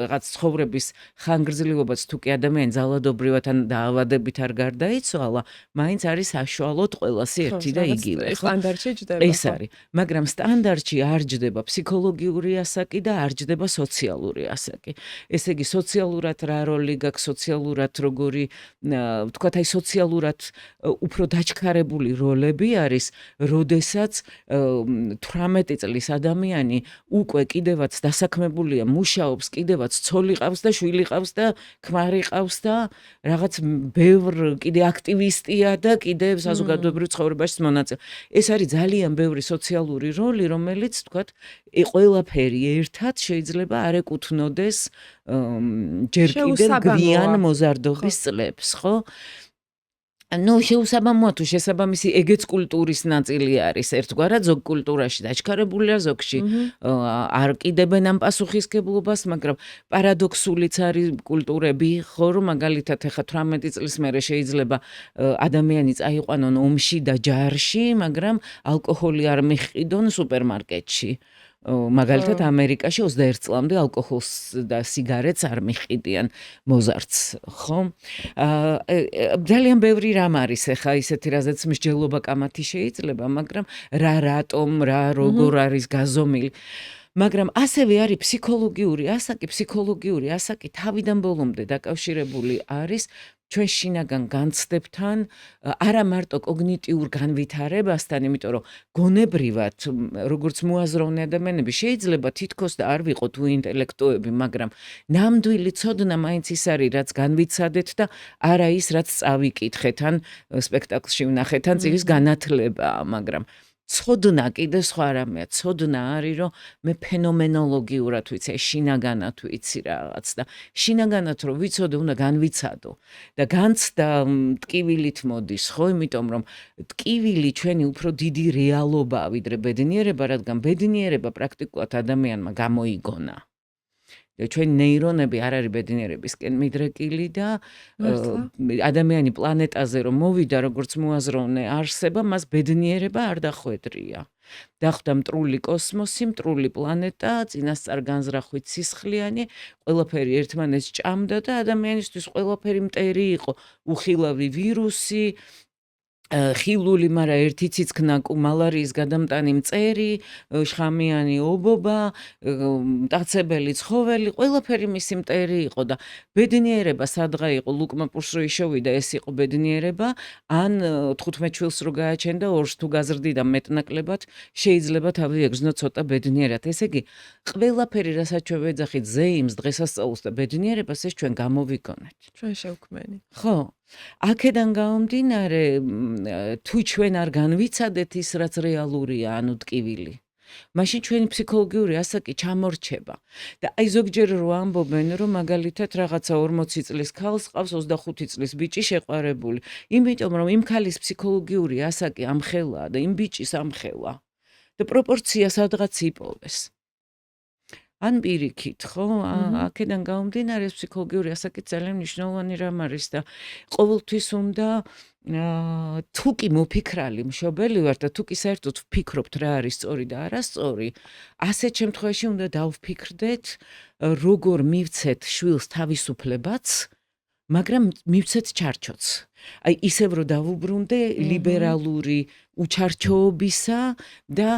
რაღაც ცხოვრების ხანგრძლივობაც თუ კი ადამიანი ძალადობრივად ან დაავადებით არ გარდაიცვალა, მაინც არის საშუალოდ ყველასი ერთი და იგივე, ხო? სტანდარტში ჯდება. ეს არის, მაგრამ სტანდარტში არ ჯდება ფსიქოლოგიური ასაკი და არ ჯდება სოციალური ასაკი. ესე იგი სოციალურად რა როლი გაქვს, სოციალურად როგორი ვთქვათ აი სოციალურად უფრო დაჩქარებული როლები არის, როდესაც 18 წლის ადამიანი უკვე კიდევაც დასაქმებულია, მუშაობს, კიდევაც ცოლი ყავს და შვილი ყავს და ქმარი ყავს და რაღაც ბევრ კიდე აქტივისტია და კიდე საზოგადოებრივ ცხოვრებაში მონაწილე. ეს არის ძალიან ბევრი სოციალური როლი, რომელიც ვთქვათ ყველაფერი ერთად შეიძლება არ ეკუთვნოდეს ჯერ კიდევ გვიან მოზარდობის წლებს, ხო? შეუსაბამოა თუ შესაბამისი ეგეც კულტურის ნაწილი არის ერთგვარად, ზოგ კულტურაში დაჩქარებულია, ზოგში არ კიდებენ ამ პასუხისგებლობას, მაგრამ პარადოქსულიც არის კულტურები, ხო, რომ მაგალითად ახლა 18 წლის მერე შეიძლება ადამიანი წაიყვანონ ომში და ჯარში, მაგრამ ალკოჰოლი არ მიჰყიდონ სუპერმარკეტში. მაგალითად ამერიკაში 21 წლამდე ალკოჰოლს და სიგარეტს არ მიჰყიდიან მოზარდს, ხო? ძალიან ბევრი რამ არის ახლა ისეთი, რაზეც მსჯელობა კამათი შეიძლება, მაგრამ რატომ, როგორ არის გაზომილი. მაგრამ ასევე არის ფსიქოლოგიური ასაკი თავიდან ბოლომდე დაკავშირებული არის ჩვენ შინაგან განცდებთან, არა მარტო კოგნიტიურ განვითარებასთან, იმიტომ რომ გონებრივად, როგორც მოაზროვნე ადამიანები, შეიძლება თითქოს და არ ვიყო თუ ინტელექტუები, მაგრამ ნამდვილი ცოდნა მაინც ის არის, რაც განვიცადეთ და არა ის, რაც წავიკითხეთ, ან სპექტაკლში ვნახეთ, ან წიგნის განათლებაა, მაგრამ ცოდნა კიდე სხვა რამეა, ცოდნა არის, რომ მე ფენომენოლოგიურად ვიცი, შინაგანად ვიცი რაღაც და შინაგანად რომ ვიცოდე, უნდა განვიცადო და განცდა ტკივილით მოდის, ხო, იმიტომ რომ ტკივილი ჩვენი უფრო დიდი რეალობაა ვიდრე ბედნიერება, რადგან ბედნიერება პრაქტიკულად ადამიანმა გამოიგონა. ჩვენ ნეირონები არ არის ბედნიერებისკენ მიდრეკილი და ადამიანი პლანეტაზე რომ მოვიდა, როგორც მოაზროვნე არსება, მას ბედნიერება არ დახვედრია. დახვდა მტრული კოსმოსი, მტრული პლანეტა, წინასწარ განზრახვით სისხლიანი, ყველაფერი ერთმანეთს ჭამდა და ადამიანისთვის ყველაფერი მტერი იყო, უხილავი ვირუსი, ხილული, მაგრამ ერთი ციცქნა მალარიის გადამტანი მწერი, შხამიანი ობობა, მტაცებელი ცხოველი, ყველაფერი მისი მტერი იყო და ბედნიერება სადღა იყო, ლუკმა პუშროიშოვი და ეს იყო ბედნიერება, ან 15 შვილს რო გააჩენდა, ორს თუ გაზრდიდა მეტნაკლებად, შეიძლება თავი ეგზნო ცოტა ბედნიერად. ესე იგი, ყველაფერი, რასაც ჩვენ ვეძახით ზეიმს, დღესასწაულს და ბედნიერებას, ეს ჩვენ გამოვიგონეთ. ჩვენ შევქმნით. ხო. აქედან გამომდინარე, თუ ჩვენ არ განვიცადეთ ის, რაც რეალურია, ანუ ტკივილი. მაშინ ჩვენი ფსიქოლოგიური ასაკი ჩამორჩება. და აი ზოგჯერ რო ამბობენ, რომ მაგალითად რაღაცა 40 წლის ქალს ყავს 25 წლის ბიჭი შეყვარებული, იმიტომ რომ იმ ქალის ფსიქოლოგიური ასაკი ამხელაა და იმ ბიჭის ამხელა. და პროპორცია სადღაც იპოვეს. ან პირიქით, ხო? აქედან გამომდინარე ფსიქოლოგიური ასაკი ძალიან მნიშვნელოვანი რამ არის და ყოველთვის უნდა თუ კი მოფიქრალი მშობელი ვარ და თუ კი საერთოდ ვფიქრობთ რა არის სწორი და არასწორი, ასეთ შემთხვევაში უნდა დავფიქრდეთ, როგორ მივცეთ შვილს თავისუფლებაც, მაგრამ მივცეთ ჩარჩოც. აი ისევ რომ დავუბრუნდე ლიბერალური უჩარჩოობისა და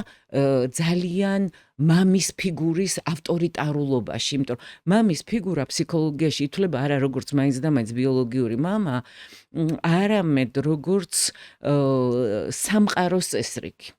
ძალიან მამის ფიგურის ავტორიტარულობაში, იმიტომ რომ მამის ფიგურა ფსიქოლოგიაში ითვლება არა როგორც მაინც და მაინც ბიოლოგიური მამა, არამედ როგორც სამყაროს წესრიგი.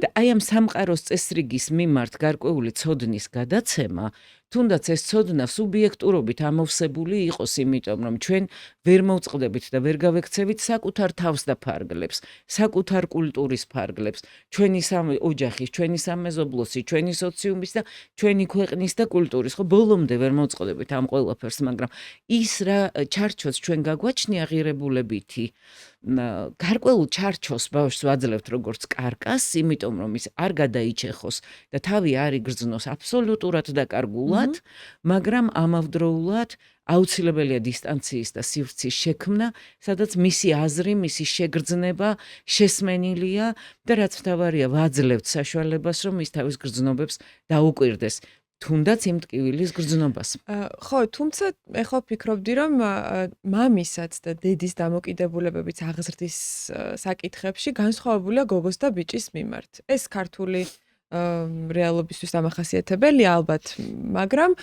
და აი ამ სამყაროს წესრიგის მიმართ გარკვეული ცოდნის გადაცემა, თუნდაც ეს ცოდნა სუბიექტურობით ამოვსებული იყოს, იმიტომ რომ ჩვენ ვერ მოვწყდებით და ვერ გავექცევით საკუთარ თავს და ფარგლებს, საკუთარ კულტურის ფარგლებს, ჩვენი ოჯახის, ჩვენი სამეზობლოსი, ჩვენი სოციუმის და ჩვენი ქვეყნის და კულტურის, ხო, ბოლომდე ვერ მოვწყდებით ამ ყველაფერს, მაგრამ ის რა ჩარჩოც ჩვენ გაგვაჩნია ღირებულებითი, გარკვეულ ჩარჩოს ბავშვს ვაძლევთ როგორც კარკას, იმიტომ რომ ის არ გადაიჩეხოს და თავი არ იგრძნოს აბსოლუტურად დაკარგულად, მაგრამ ამავდროულად აუცილებელია დისტანციის და სივრცის შექმნა, სადაც მისი აზრი, მისი შეგრძნება შესმენილია და რაც მთავარია, ვაძლევთ საშუალებას, რომ ის თავის გრძნობებს დაუკვირდეს. თუნდაც იმ ტკივილის გრძნობას. ხო, თუმცა ეხლა ვფიქრობდი, რომ მამისაც და დედის დამოკიდებულებებიც აღზრდის საკითხებში განსხვავებულია გოგოს და ბიჭის მიმართ. ეს ქართული რეალობისთვის დამახასიათებელია ალბათ, მაგრამ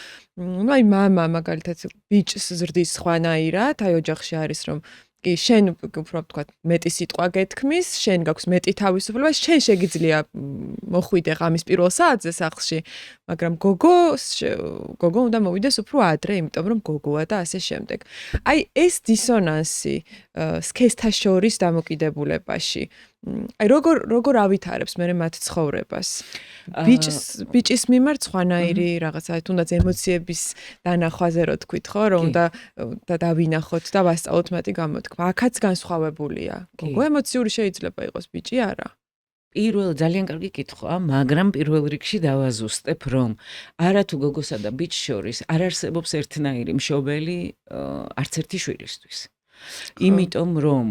აი მამა მაგალითად ბიჭს ზრდის სხვანაირად, აი ოჯახში არის რომ კი შენ უფრო ვთქვათ მეტი სიტყვა გეთქმის, შენ გაქვს მეტი თავისუფლება, შენ შეგიძლია მოხვიდე ღამის პირველ საათზე სახლში, მაგრამ გოგო უნდა მოვიდეს უფრო ადრე, იმიტომ რომ გოგოა და ასე შემდეგ. აი ეს დისონანსი სქესთა შორის დამოკიდებულებაში, აი როგორ ავითარებს მე მათ ცხოვრებას? ბიჭის მიმართ სხვანაირი რაღაცა, თუნდაც ემოციების დანახვაზე რო თქვით, ხო, რომ უნდა დავინახოთ და ვასწავლოთ მათი გამოთქმა. აქაც განსხვავებულია. გოგო ემოციური შეიძლება იყოს, ბიჭი არა. ძალიან კარგი კითხვა, მაგრამ პირველ რიგში დავაზუსტებ, რომ არათუ გოგოსა და ბიჭს შორის არ არსებობს ერთნაირი მშობელი არც ერთი შვილისთვის. იმიტომ რომ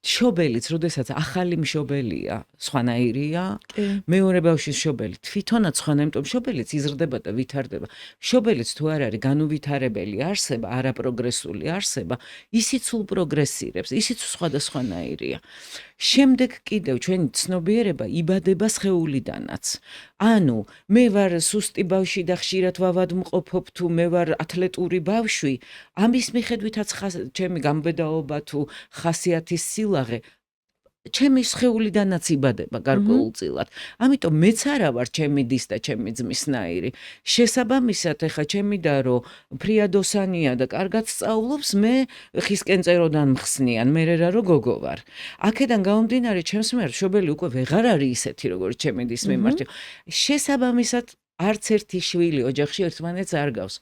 მშობელიც, როდესაც ახალი მშობელია, სხვანაირია, მეორე ბავშვის მშობელი თვითონაც სხვანა, იმიტომ მშობელიც იზრდება და ვითარდება. მშობელიც თუ არ არის განუვითარებელი არსება, არაპროგრესული არსება, ისიც სულ პროგრესირებს, ისიც სხვადასხვანაირია. შემდეგ კიდევ ჩვენი ცნობიერება იბადება სხეულიდანაც. ანუ მე ვარ სუსტი ბავშვი და ხშირად ვავადმყოფობ, თუ მე ვარ ათლეტური ბავშვი, ამის მიხედვითაც ჩემი გამბედაობა თუ ხასიათის სილაღე ჩემი სხეულიდანაც იბადება გარკვეულწილად. ამიტომ მეც არა ვარ ჩემი დის და ჩემი ძმისნაირი. შესაბამისად, ეხა ჩემი და რო ფრიადოსანია და კარგად სწავლობს, მე ხისკენ წეროდან მხსნიან, მე რა რო გოგო ვარ. აქედან გამომდინარე, ჩემს მიერ მშობელი უკვე ვეღარ არის ისეთი, როგორც ჩემი დის მიმართ. შესაბამისად, არც ერთი შვილი ოჯახში ერთმანეთს არ გავს.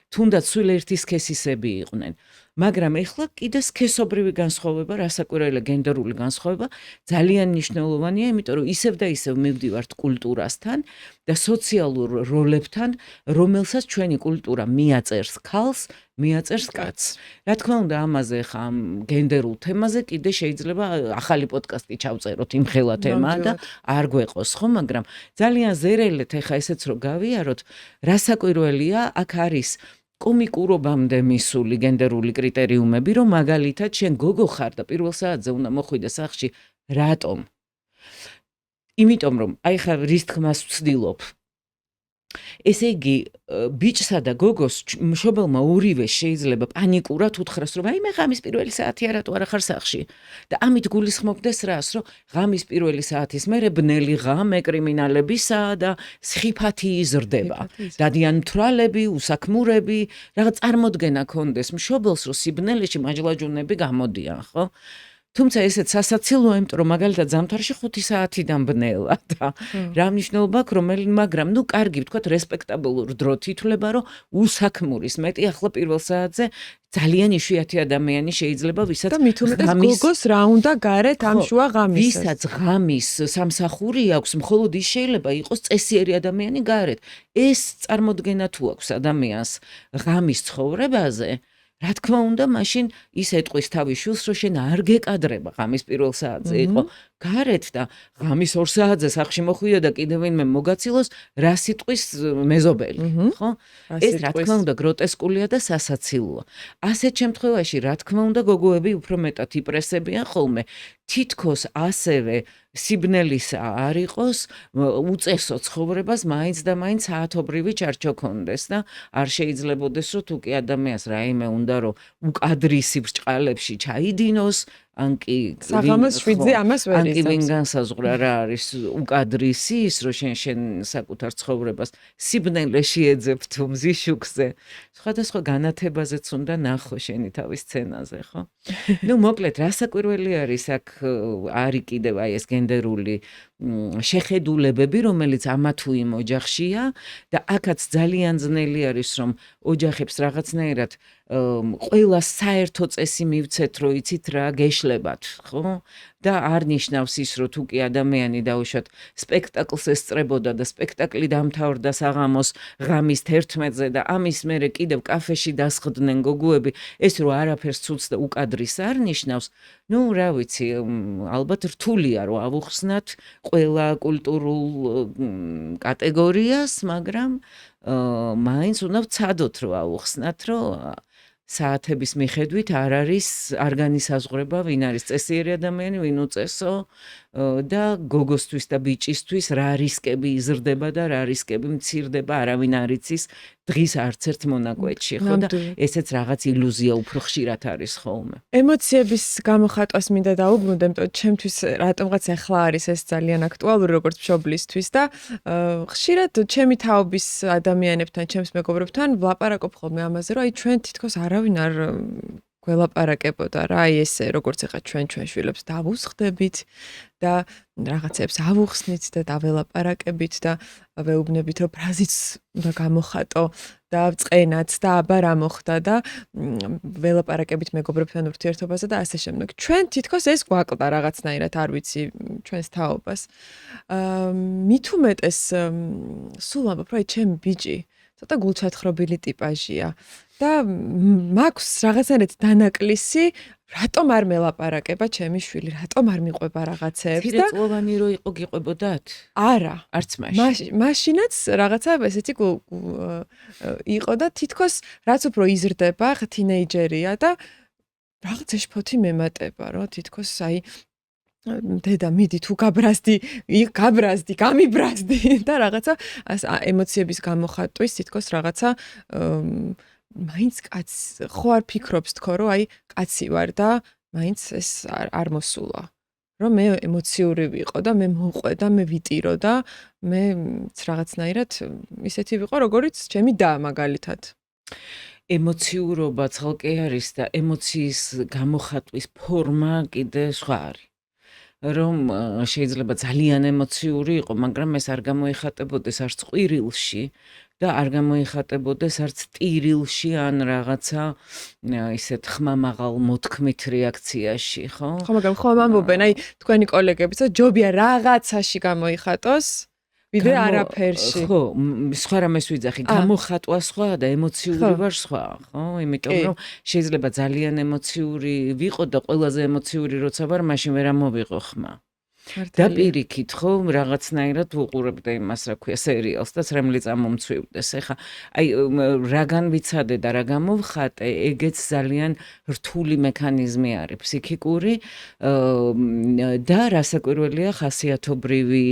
თუნდაც სულ ერთი სქესისები იყვნენ. მაგრამ ეხლა კიდე სქესობრივი განსხვავება, რასაკვირველია გენდერული განსხვავება, ძალიან მნიშვნელოვანია, იმიტომ რომ ისევ და ისევ მივდივართ კულტურასთან და სოციალურ როლებთან, რომელსაც ჩვენი კულტურა მიაწერს ქალს, მიაწერს კაცს. რა თქმა უნდა, ამაზე ხა ამ გენდერულ თემაზე კიდე შეიძლება ახალი პოდკასტი ჩავწეროთ იმ ხელა თემაა და არ გვეყოს, ხო, მაგრამ ძალიან ზერელეთ ეხა ესეც რო გავიაროთ, რასაკვირველია, აქ არის კომიკურობამდე მისული გენდერული კრიტერიუმები, რომ მაგალითად შენ გოგო ხარ და პირველ საათზე უნდა მოხვიდე სახლში, რატომ? იმიტომ რომ აი ხა რის თქმას ვცდილობ. ესე იგი, ბიჭსა და გოგოს მშობელმა ორივე შეიძლება პანიკურად უთხრას, რომ აი მე ღამის პირველი საათია, რატო არ ხარ სახლში? და ამით გულისხმობდეს რას, რომ ღამის პირველი საათის მერე ბნელი ღამე კრიმინალებისა და სხიფათი იზრდება. დადიან მთვრალები, უსაქმურები, რაღაც წარმოდგენა ქონდეს მშობელს, რომ სიბნელეში მაჯლაჯუნები გამოდიან, ხო? თუმცა ესეც სასაცილოა, იმიტომ რომ მაგალითად ზამთარში 5 საათიდან ბნელა და რა მნიშვნელობა აქვს, მაგრამ ნუ კარგი, ვთქვათ, რესპექტაბელურ დროით ითვლება, რომ უსაქმურის მეტი ახლა პირველ საათზე ძალიან იშვიათი ადამიანი შეიძლება, ვისაც და მით უმეტეს გოგოს რა უნდა გარეთ ამ შუა ღამისას. ვისაც ღამის სამსახური აქვს, მხოლოდ ის შეიძლება იყოს წესიერი ადამიანი გარეთ. ეს წარმოდგენა თუ აქვს ადამიანს ღამის ცხოვრებაზე, რა თქმა უნდა, მაშინ ის ეტყვის თავის შვილს, რომ შენ არ გეკადრება ღამის პირველ საათზე იყო გარეთ და ღამის 2 საათზე სახლში მოხვიდა და კიდევ ვინმე მოგაცილოს, რა სიტყვის მეზობელი, ხო? ეს რა თქმა უნდა გროტესკულია და სასაცილოა. ასეთ შემთხვევაში, რა თქმა უნდა, გოგოები უფრო მეტად იპრესებიან ხოლმე. თითქოს ასევე სიბნელისა არ იყოს, უწესო ცხოვრებას მაინც და მაინც საათობრივი ჩარჩო ქონდეს და არ შეიძლებოდეს, რომ თუ კი ადამიანს რაიმე უნდა, რომ უკადრისი ბრჭყალებში ჩაიდინოს, ან კი საღამოს 7-ზე ამას ვერ იცავს. ან კი ვინ განსაზღვრა რა არის უკადრისი ის, რომ შენ საკუთარ ცხოვრებას სიბნელეში ეძებ თუ მზის შუქზე. სხვადასხვა განათებაზეც უნდა ნახო შენი თავის სცენაზე, ხო? ნუ მოკლედ, რასაკვირველი არის აქ არის კიდევ აი ეს გენდერული შეხედულებები, რომელიც ამა თუ იმ ოჯახშია და აქაც ძალიან ძნელი არის, რომ ოჯახებს რაღაცნაირად ყველა საერთო წესი მივცეთ, რომ იცით რა გეშლებათ, ხო? და არ ნიშნავს ის, რომ თუ კი ადამიანი დაუშვათ სპექტაკლს ესწრებოდა და სპექტაკლი დამთავრდა საღამოს ღამის 11-ზე და ამის მერე კიდევ კაფეში დასხდნენ გოგოები, ეს რომ არაფერს ცუდს და უკადრის არ ნიშნავს. ნუ რა ვიცი, ალბათ რთულია რომ ავუხსნათ ყველა კულტურულ კატეგორიას, მაგრამ მაინც უნდა ვცადოთ რომ ავუხსნათ, რომ საათების მიხედვით არ არის არ განისაზღვრება, ვინ არის წესიერი ადამიანი, ვინ უწესო და გოგოსთვის და ბიჭისთვის რა რისკები იზრდება და რა რისკები მცირდება, არავინ არ იცის დღის არც ერთ მონაკვეთში, ხო და ესეც რაღაც ილუზია უფრო ხშირად არის ხოლმე. ემოციების გამოხატვას მინდა დაუბრუნდე, იმიტომ ჩემთვის რატომღაც ახლა არის ეს ძალიან აქტუალური როგორც მშობლისთვის და ხშირად ჩემი თაობის ადამიანებთან, ჩემს მეგობრებთან ვლაპარაკობ ხოლმე ამაზე, რომ აი ჩვენ თითქოს არავინ არ გველაპარაკებოდა რა, აი ესე როგორც ეხა ჩვენ შვილებს დავუსხდებით და რაღაცებს ავუხსნით და დაველაპარაკებით და ვეუბნებით, რომ ფრაზიც უნდა გამოხატო და წენაც და აბა რა მოხდა და ველაპარაკებით მეგობრებთან ურთიერთობაზე და ასე შემდეგ. ჩვენ თითქოს ეს გვაკლდა რაღაცნაირად, არ ვიცი, ჩვენს თაობას. მით უმეტეს სულ ამბობ, რომ აი ჩემი ბიჭი ცოტა გულჩათხრობილი ტიპაჟია და მაქვს რაღაცნაირად დანაკლისი, რატომ არ მელაპარაკება ჩემი შვილი, რატომ არ მიყვება რაღაცეებს და წლოვანი რო იყო გიყვებოდათ? არა, არც მაშინ. მაშინაც რაღაცა ესეთი იყო და თითქოს რაც უფრო იზრდება, ხა თინეიჯერია და რაღაც ეშფოთი მემატება, რომ თითქოს აი დედა მიდი თუ გაბრაზდი, გამიბრაზდი და რაღაცა ემოციების გამოხატვის თითქოს რაღაცა მაინც კაც ხო არ ფიქრობს თქო რომ აი კაცი ვარ და მაინც ეს არ მოსულა რომ მე ემოციური ვიყო და მე მოყვე და მე ვიტირო და მე რაღაცნაირად ისეთი ვიყო როგორიც ჩემი და მაგალითად ემოციურობა ცალკე არის და ემოციის გამოხატვის ფორმა კიდე სხვა არის რომ შეიძლება ძალიან ემოციური იყო მაგრამ ეს არ გამოიხატებოდეს არც ყვირილში და არ გამოიხატებოდეს არც ტირილში ან რაღაცა ისეთ ხმამაღალ მოთქმით რეაქციაში, ხო? ხო, მაგრამ ხომ ამბობენ, აი თქვენი კოლეგებიც ჯობია რაღაცაში გამოიხატოს, ვიდრე არაფერში. ხო, სხვა რამეს ვიძახი, გამოხატვა სხვა და ემოციური ვარ სხვა, ხო? იმიტომ რომ შეიძლება ძალიან ემოციური ვიყო და ყველაზე ემოციური როცა ვარ, მაშინ ვერ ამოვიღო ხმა. და პირიქით ხო რაღაცნაირად ვუყურებდა იმას რა ქვია სერიალს და რემლი წამომცვივდეს ეხა აი რაგან ვიცადე და რა გამოვხატე ეგეც ძალიან რთული მექანიზმი არის ფსიქიკური და რასაკვირველია ხასიათობრივი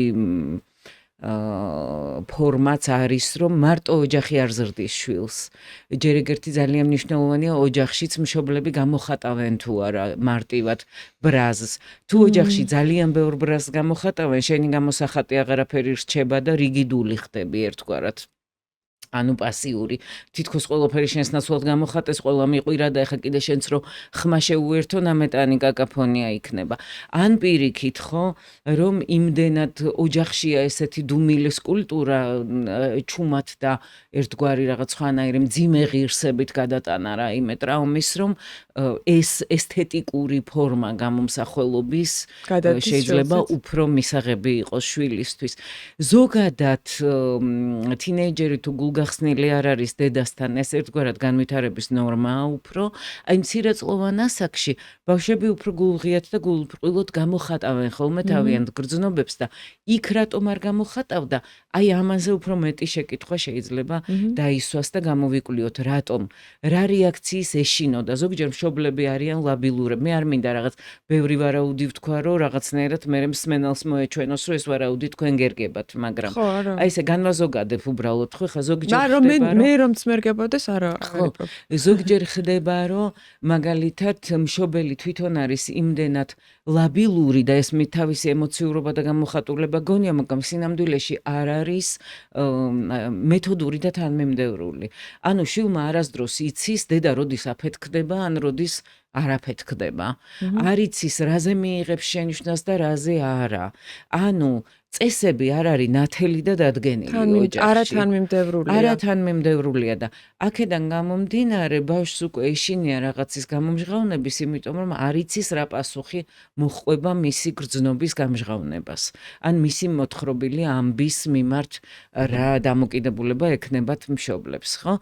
ფორმაც არის რომ მარტო ოჯახი არ ზრდის შვილს ჯერ ეგერთი ძალიან მნიშვნელოვანია ოჯახშიც მშობლები გამოხატავენ თუ არა მარტივად ბრაზს თუ ოჯახში ძალიან ბევრ ბრაზს გამოხატავენ შენი გამოსახატი აღარაფერი რჩება და რიგიდული ხდები ერთგვარად ანუ პასიური თითქოს ყველაფერი შენს ნაცვლად გამოხატეს, ყველა მიყვირა და ეხა კიდე შენც რო ხმა შეუერთო ნამეტანი კაკაფონია იქნება. ან პირიქით ხო, რომ იმდენად ოჯახშია ესეთი დუმილის კულტურა ჩუმად და ერთგვარი რაღაც სხვანაირი მძიმე ღირსებით გადატანა რაიმე ტრაუმის, რომ ეს ესთეტიკური ფორმა გამომსახველობის შეიძლება უფრო მისაღები იყოს შვილისთვის. ზოგადად თინეიჯერი თუ გულგახსნილი არ არის დედასთან, ეს ერთგვარად განვითარების ნორმაა უფრო. აი მცირეწლოვან ასაკში ბავშვები უფრო გულღიათ და გულბრწყვილოდ გამოხატავენ ხოლმე თავიანთ გრძნობებს და იქ რატომ არ გამოხატავდა? აი ამაზე უფრო მეტი შეკითხვა შეიძლება დაისვას და გამოვიკვლიოთ რატომ. რა რეაქციის ეშინო და ზოგჯერ მშობლები არიან ლაბილურები. მე არ მინდა რაღაც ბევრი ვარაუდი ვთქვა, რომ რაღაცნაირად მე მსმენელს მოეჩვენოს, რომ ეს ვარაუდი თქვენ გერგებათ, მაგრამ აი ესე განვაზოგადებ უბრალოდ ხო ხა ზოგჯერ ხდება რომ მე რომც მერგებოდეს არა ზოგჯერ ხდება რომ მაგალითად მშობელი თვითონ არის იმდენად ლაბილური და ეს თავისი ემოციურობა და გამოხატულება გონია, მაგრამ სინამდვილეში არ არის მეთოდური და თანმიმდევრული. ანუ შვილმა არასდროს იცის დედა როდის აფეთქდება, ან როდის არაფეთქდება. არ იცის რაზე მიიღებს შენიშვნას და რაზე არა. ანუ წესები არ არის ნათელი და დადგენილი ოჯახში. არათანმიმდევრულია და აქედან გამომდინარე ბავშვს უკვე ეშინია რაღაცის გამომჟღავნების, იმიტომ რომ არ იცის რა პასუხი მოჰყვება მისი გრძნობის გამჟღავნებას. ან მისი მოთხრობილი ამბის მიმართ რა დამოკიდებულება ექნებათ მშობლებს, ხო?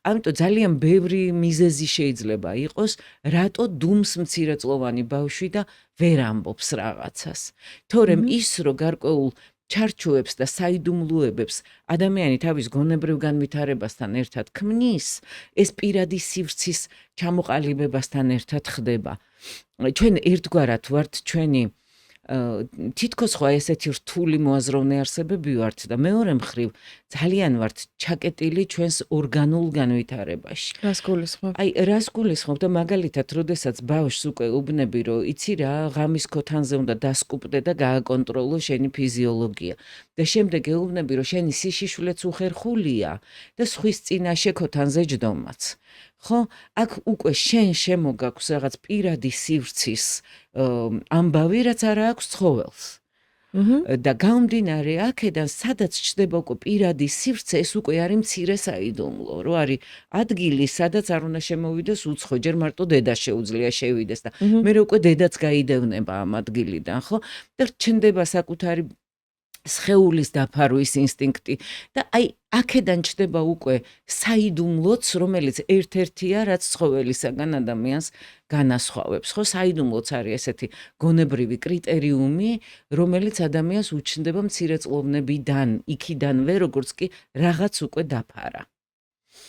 ამიტომ ძალიან ბევრი მიზეზი შეიძლება იყოს, რატო დუმს მცირეწლოვანი ბავშვი და ვერ ამბობს რაღაცას. თორემ ის რო გარკვეულ ჩარჩოებს და საიდუმლოებებს ადამიანი თავის გონებრივ განვითარებასთან ერთად ქმნის, ეს პირადი სივრცის ჩამოყალიბებასთან ერთად ხდება. ჩვენ ერთგვარად ვართ ჩვენი თითქოს ხო ესეთი რთული მოაზროვნე არსებები ვართ და მეორე მხრივ ძალიან ვართ ჩაკეტილი ჩვენს ორგანულ განვითარებაში. რას გულისხმობ? აი, რას გულისხმობ და მაგალითად, როდესაც ბავშვს უკვე უბნები, რომ იცი რა, ღამის ქოთანზე უნდა დასკუპდე და გააკონტროლო შენი ფიზიოლოგია. და შემდეგ ეუბნები, რომ შენი სიშიშვლეც უხერხულია და სხვის წინაშე ქოთანზე ჯდომაც. ხო, აქ უკვე შენ შემოგაქვს რაღაც პირადი სივრცის ამბავი, რაც არ აქვს ცხოველს. და გამომდინარე აქედან, სადაც ჩდება უკვე პირადი სივრცე, ეს უკვე არის მცირე საიდუმლო, რომ არის ადგილი, სადაც არ უნდა შემოვიდეს უცხო, ჯერ მარტო დედა შეუძლია შევიდეს და მე უკვე დედაც გაიდევნება ამ ადგილიდან, ხო? და ჩნდება საკუთარი სხეულის დაფარვის ინსტინქტი და აი აქედან ჩდება უკვე საიდუმლოც, რომელიც ერთ-ერთია, რაც ცხოველისაგან ადამიანს განასხვავებს, ხო? საიდუმლოც არის ესეთი გონებრივი კრიტერიუმი, რომელიც ადამიანს უჩნდება მცირეწლოვნებიდან, იქიდანვე, როგორც კი რაღაც უკვე დაფარა.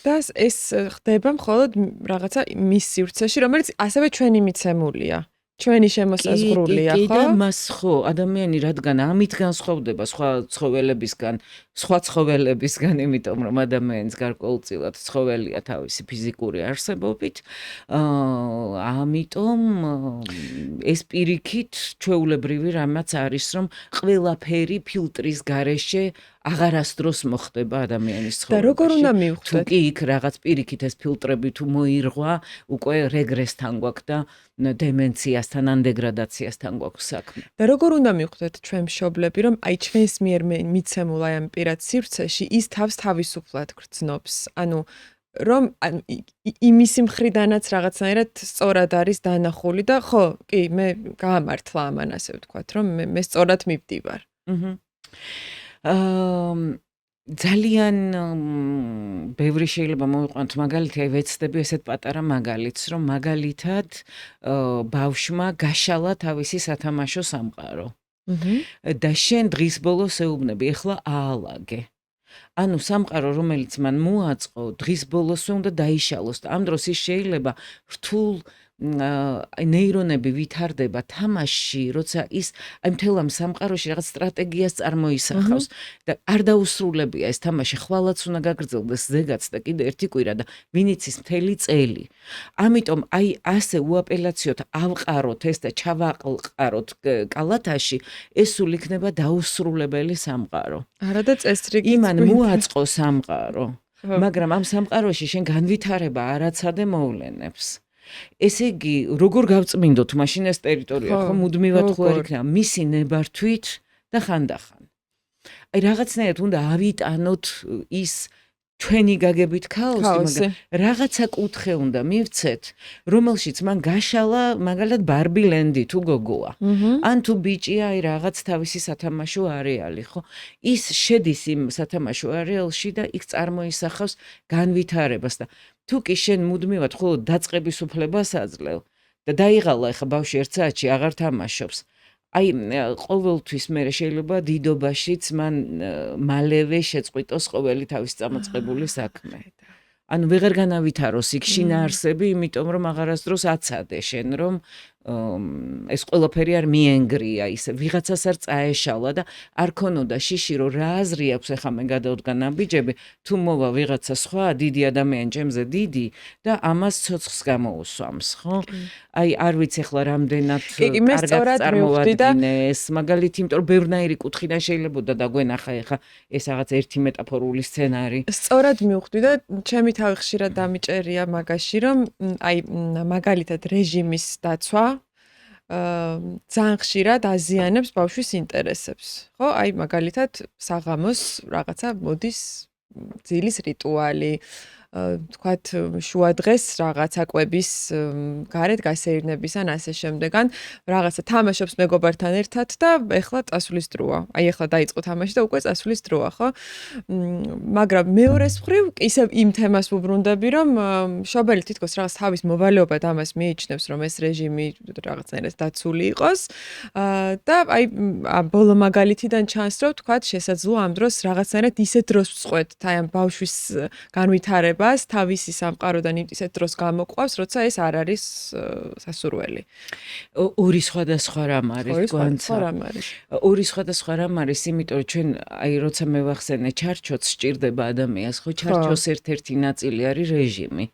და ეს ხდება მხოლოდ რაღაცა მის სივრცეში, რომელიც ასევე ჩვენი მიცემულია. ჩვენი შემოსაზღვრულია, ხო? და მას ხო, ადამიანი რადგან ამით განსხვავდება სხვა ცხოველებისგან, იმიტომ რომ ადამიანის გარკვეულწილად ცხოველია თავისი ფიზიკური არსებობით, ამიტომ ეს პირიქით ჩვეულებრივი რამაც არის, რომ ყველაფერი ფილტრის გარეშე აღარასდროს მოხდება ადამიანის ცხოვრებაში. და როგორ უნდა მივხვდეთ? თუ კი იქ რაღაც პირიქით ეს ფილტრები თუ მოირღვა, უკვე რეგრესთან გვაქვს და დემენციასთან ან დეგრადაციასთან გვაქვს საქმე. და როგორ უნდა მივხვდეთ ჩვენ მშობლები, რომ აი ჩვენს მიერ მიცემულ აი ამ პირად სივრცეში ის თავს თავისუფლად გრძნობს. ანუ რომ იმისი მხრიდანაც რაღაცნაირად სწორად არის დანახული და ხო, კი, მე გაამართლა ამან ასე ვთქვათ, რომ მე სწორად მივდივარ. ძალიან ბევრი შეიძლება მოვიყვანოთ მაგალითი, აი ვეცდები ესეთ პატარა მაგალითს, რომ მაგალითად ბავშვმა გაშალა თავისი სათამაშო სამყარო. და შენ დღის ბოლოს ეუბნები, ეხლა აალაგე. ანუ სამყარო, რომელიც მან მოაწყო, დღის ბოლოსვე უნდა დაიშალოს და ამ დროს ის შეიძლება რთულ ნეირონები ვითარდება თამაშში, როცა ის აი მთელ ამ სამყაროში რაღაც სტრატეგიას წარმოისახავს და არ დაუსრულებია ეს თამაში, ხვალაც უნდა გაგრძელდეს ზეგაც და კიდე ერთი კვირა და ვინ იცის მთელი წელი. ამიტომ აი ასე უაპელაციოდ ავყაროთ ეს და ჩავაყყაროთ კალათაში, ეს სულ იქნება დაუსრულებელი სამყარო. არა და წესრიგი იმან მოაწყო სამყარო. მაგრამ ამ სამყაროში შენ განვითარება არაცადე მოვლენებს. ესე იგი, როგორ გავწმინდოთ მაშინ ეს ტერიტორია, ხო, მუდმივად ხო არ იქნება მისი ნებართვით და ხანდახან. აი რაღაცნაირად უნდა ავიტანოთ ის ჩვენი გაგებით ქაოსი, მაგრამ რაღაცა კუთხე უნდა მივცეთ, რომელშიც მან გაშალა მაგალითად ბარბილენდი თუ გოგოა. ან თუ ბიჭია, აი რაღაც თავისი სათამაშო არეალი, ხო? ის შედის იმ სათამაშო არეალში და იქ წარმოისახავს განვითარებას და თუ კი შენ მუდმივად ხოლმე დაწყების უფლებას აძლევ და დაიღალა ახლა ბავშვი 1 საათში აღარ თამაშობს. აი ყოველთვის მე შეიძლება დიდობაშიც მან მალევე შეწყვიტოს ყოველი თავის წამოწყებული საქმე. ანუ ვეღარ განავითაროს იქ შინაარსები, იმიტომ რომ აღარასდროს აცადე შენ რომ ეს ყველაფერი არ მიენგრია, ისე ვიღაცას არ წაეშალა და არ ქონოდა შიში რომ რა აზრი აქვს ახლა მე გადავდგა ნაბიჯები, თუ მოვა ვიღაცა სხვა დიდი ადამიანი ჩემზე დიდი და ამას ცოცხს გამოუსვამს, ხო? აი არ ვიცი ახლა რამდენად კარგად წარმოვადგინეს, მაგალითი, იმიტომ რომ ბევრნაირი კუთხიდან შეიძლება დაგვენახა ახლა ეს რაღაც ერთი მეტაფორული სცენარი. სწორად მივხვდი და ჩემი თავი ხშირად დამიჭერია მაგაში, რომ აი მაგალითად რეჟიმის დაცვა ძალიან ხშირად აზიანებს ბავშვის ინტერესებს. ხო? აი მაგალითად საღამოს რაღაცა მოდის ძილის რიტუალი, თქვათ შუადღეს რაღაცა კვების გარეთ გასეირნების ან ასე შემდეგ, ან რაღაცა თამაშობს მეგობართან ერთად და ეხლა წასვლის დროა. აი ეხლა დაიწყო თამაში და უკვე წასვლის დროა, ხო? მაგრამ მეორეს მხრივ ისევ იმ თემას ვუბრუნდები, რომ მშობელი თითქოს რაღაც თავის მოვალეობად ამას მიიჩნევს, რომ ეს რეჟიმი რაღაცნაირად დაცული იყოს და აი ბოლო მაგალითიდან ჩანს, რომ თქვათ შესაძლოა ამ დროს რაღაცნაირად ისეთ დროს ვწყვეტთ აი ამ ბავშვის განვითარება თავისი სამყაროდან ისეთ დროს გამოყვავს, როცა ეს არ არის სასურველი. ორი სხვადასხვა რამ არის, გვანცა. ორი სხვადასხვა რამ არის, იმიტომ რომ ჩვენ აი როცა მევახსენე ჩარჩოც სჭირდება ადამიანს, ხო, ჩარჩოს ერთ-ერთი ნაწილი არის რეჟიმი.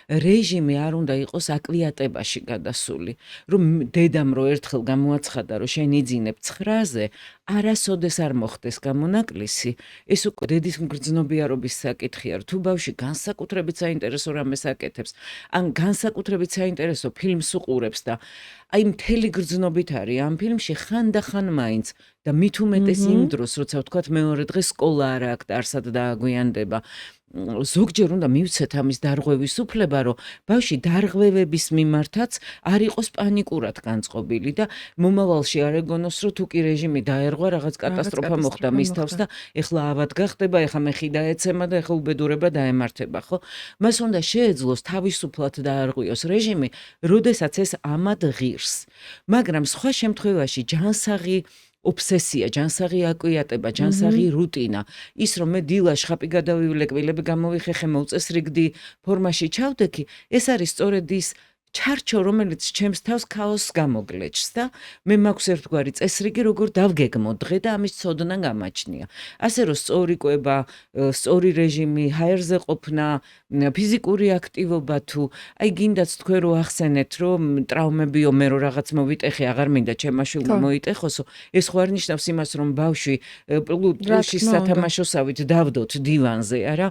რეჟიმი არ უნდა იყოს აკვიატებაში გადასული, რომ დედამ რო ერთხელ გამოაცხადა, რომ შენ იძინებ 9-ზე, არასოდეს არ მოხდეს გამონაკლისი, ეს უკვე დედის მგრძნობიარობის საკითხია, თუ ბავშვი განსაკუთრებით საინტერესო რამეს აკეთებს, ან განსაკუთრებით საინტერესო ფილმს უყურებს და აი მთელი გრძნობით არის ამ ფილმში ხანდახან მაინც და მით უმეტეს იმ დროს, როცა ვთქვათ მეორე დღეს სკოლა არ აქვს და არსად დააგვიანდება. ზოგჯერ უნდა მივცეთ ამის დარღვევის უფლება, რომ ბავშვი დარღვევების მიმართაც არ იყოს პანიკურად განწყობილი და მომავალში არ ეგონოს, რომ თუ კი რეჟიმი დაერღვა, რაღაც კატასტროფა მოხდა მის თავს და ეხლა ავად გახდება, ეხლა მეხი დაეცემა და ეხლა უბედურება დაემართება, ხო? მას უნდა შეეძლოს თავისუფლად დაარღვიოს რეჟიმი, როდესაც ეს ამად ღირს. მაგრამ სხვა შემთხვევაში ჯანსაღი ობსესია, ჯანსაღი აკვიატება, ჯანსაღი რუტინა, ის რომ მე დილა შხაპი გადავივლე, კბილები გამოვიხეხე, მოუწესრიგდი ფორმაში ჩავდექი, ეს არის სწორედ ის ჩარჩო, რომელიც ჩემს თავს ქაოსს გამოგლეჭს და მე მაქვს ერთგვარი წესრიგი, როგორ დავგეგმო დღე და ამის ცოდნა გამაჩნია. ასე რომ სწორი კვება, სწორი რეჟიმი, ჰაერზე ყოფნა, ფიზიკური აქტივობა თუ აი გინდათ თქვენ რო ახსენეთ, რომ ტრავმებიო მე რო რაღაც მოვიტეხე, აღარ მინდა ჩემმა შვილმა მოიტეხოსო, ეს ხო არ ნიშნავს იმას, რომ ბავშვი პლუსის სათამაშოსავით დავდოთ დივანზე, არა?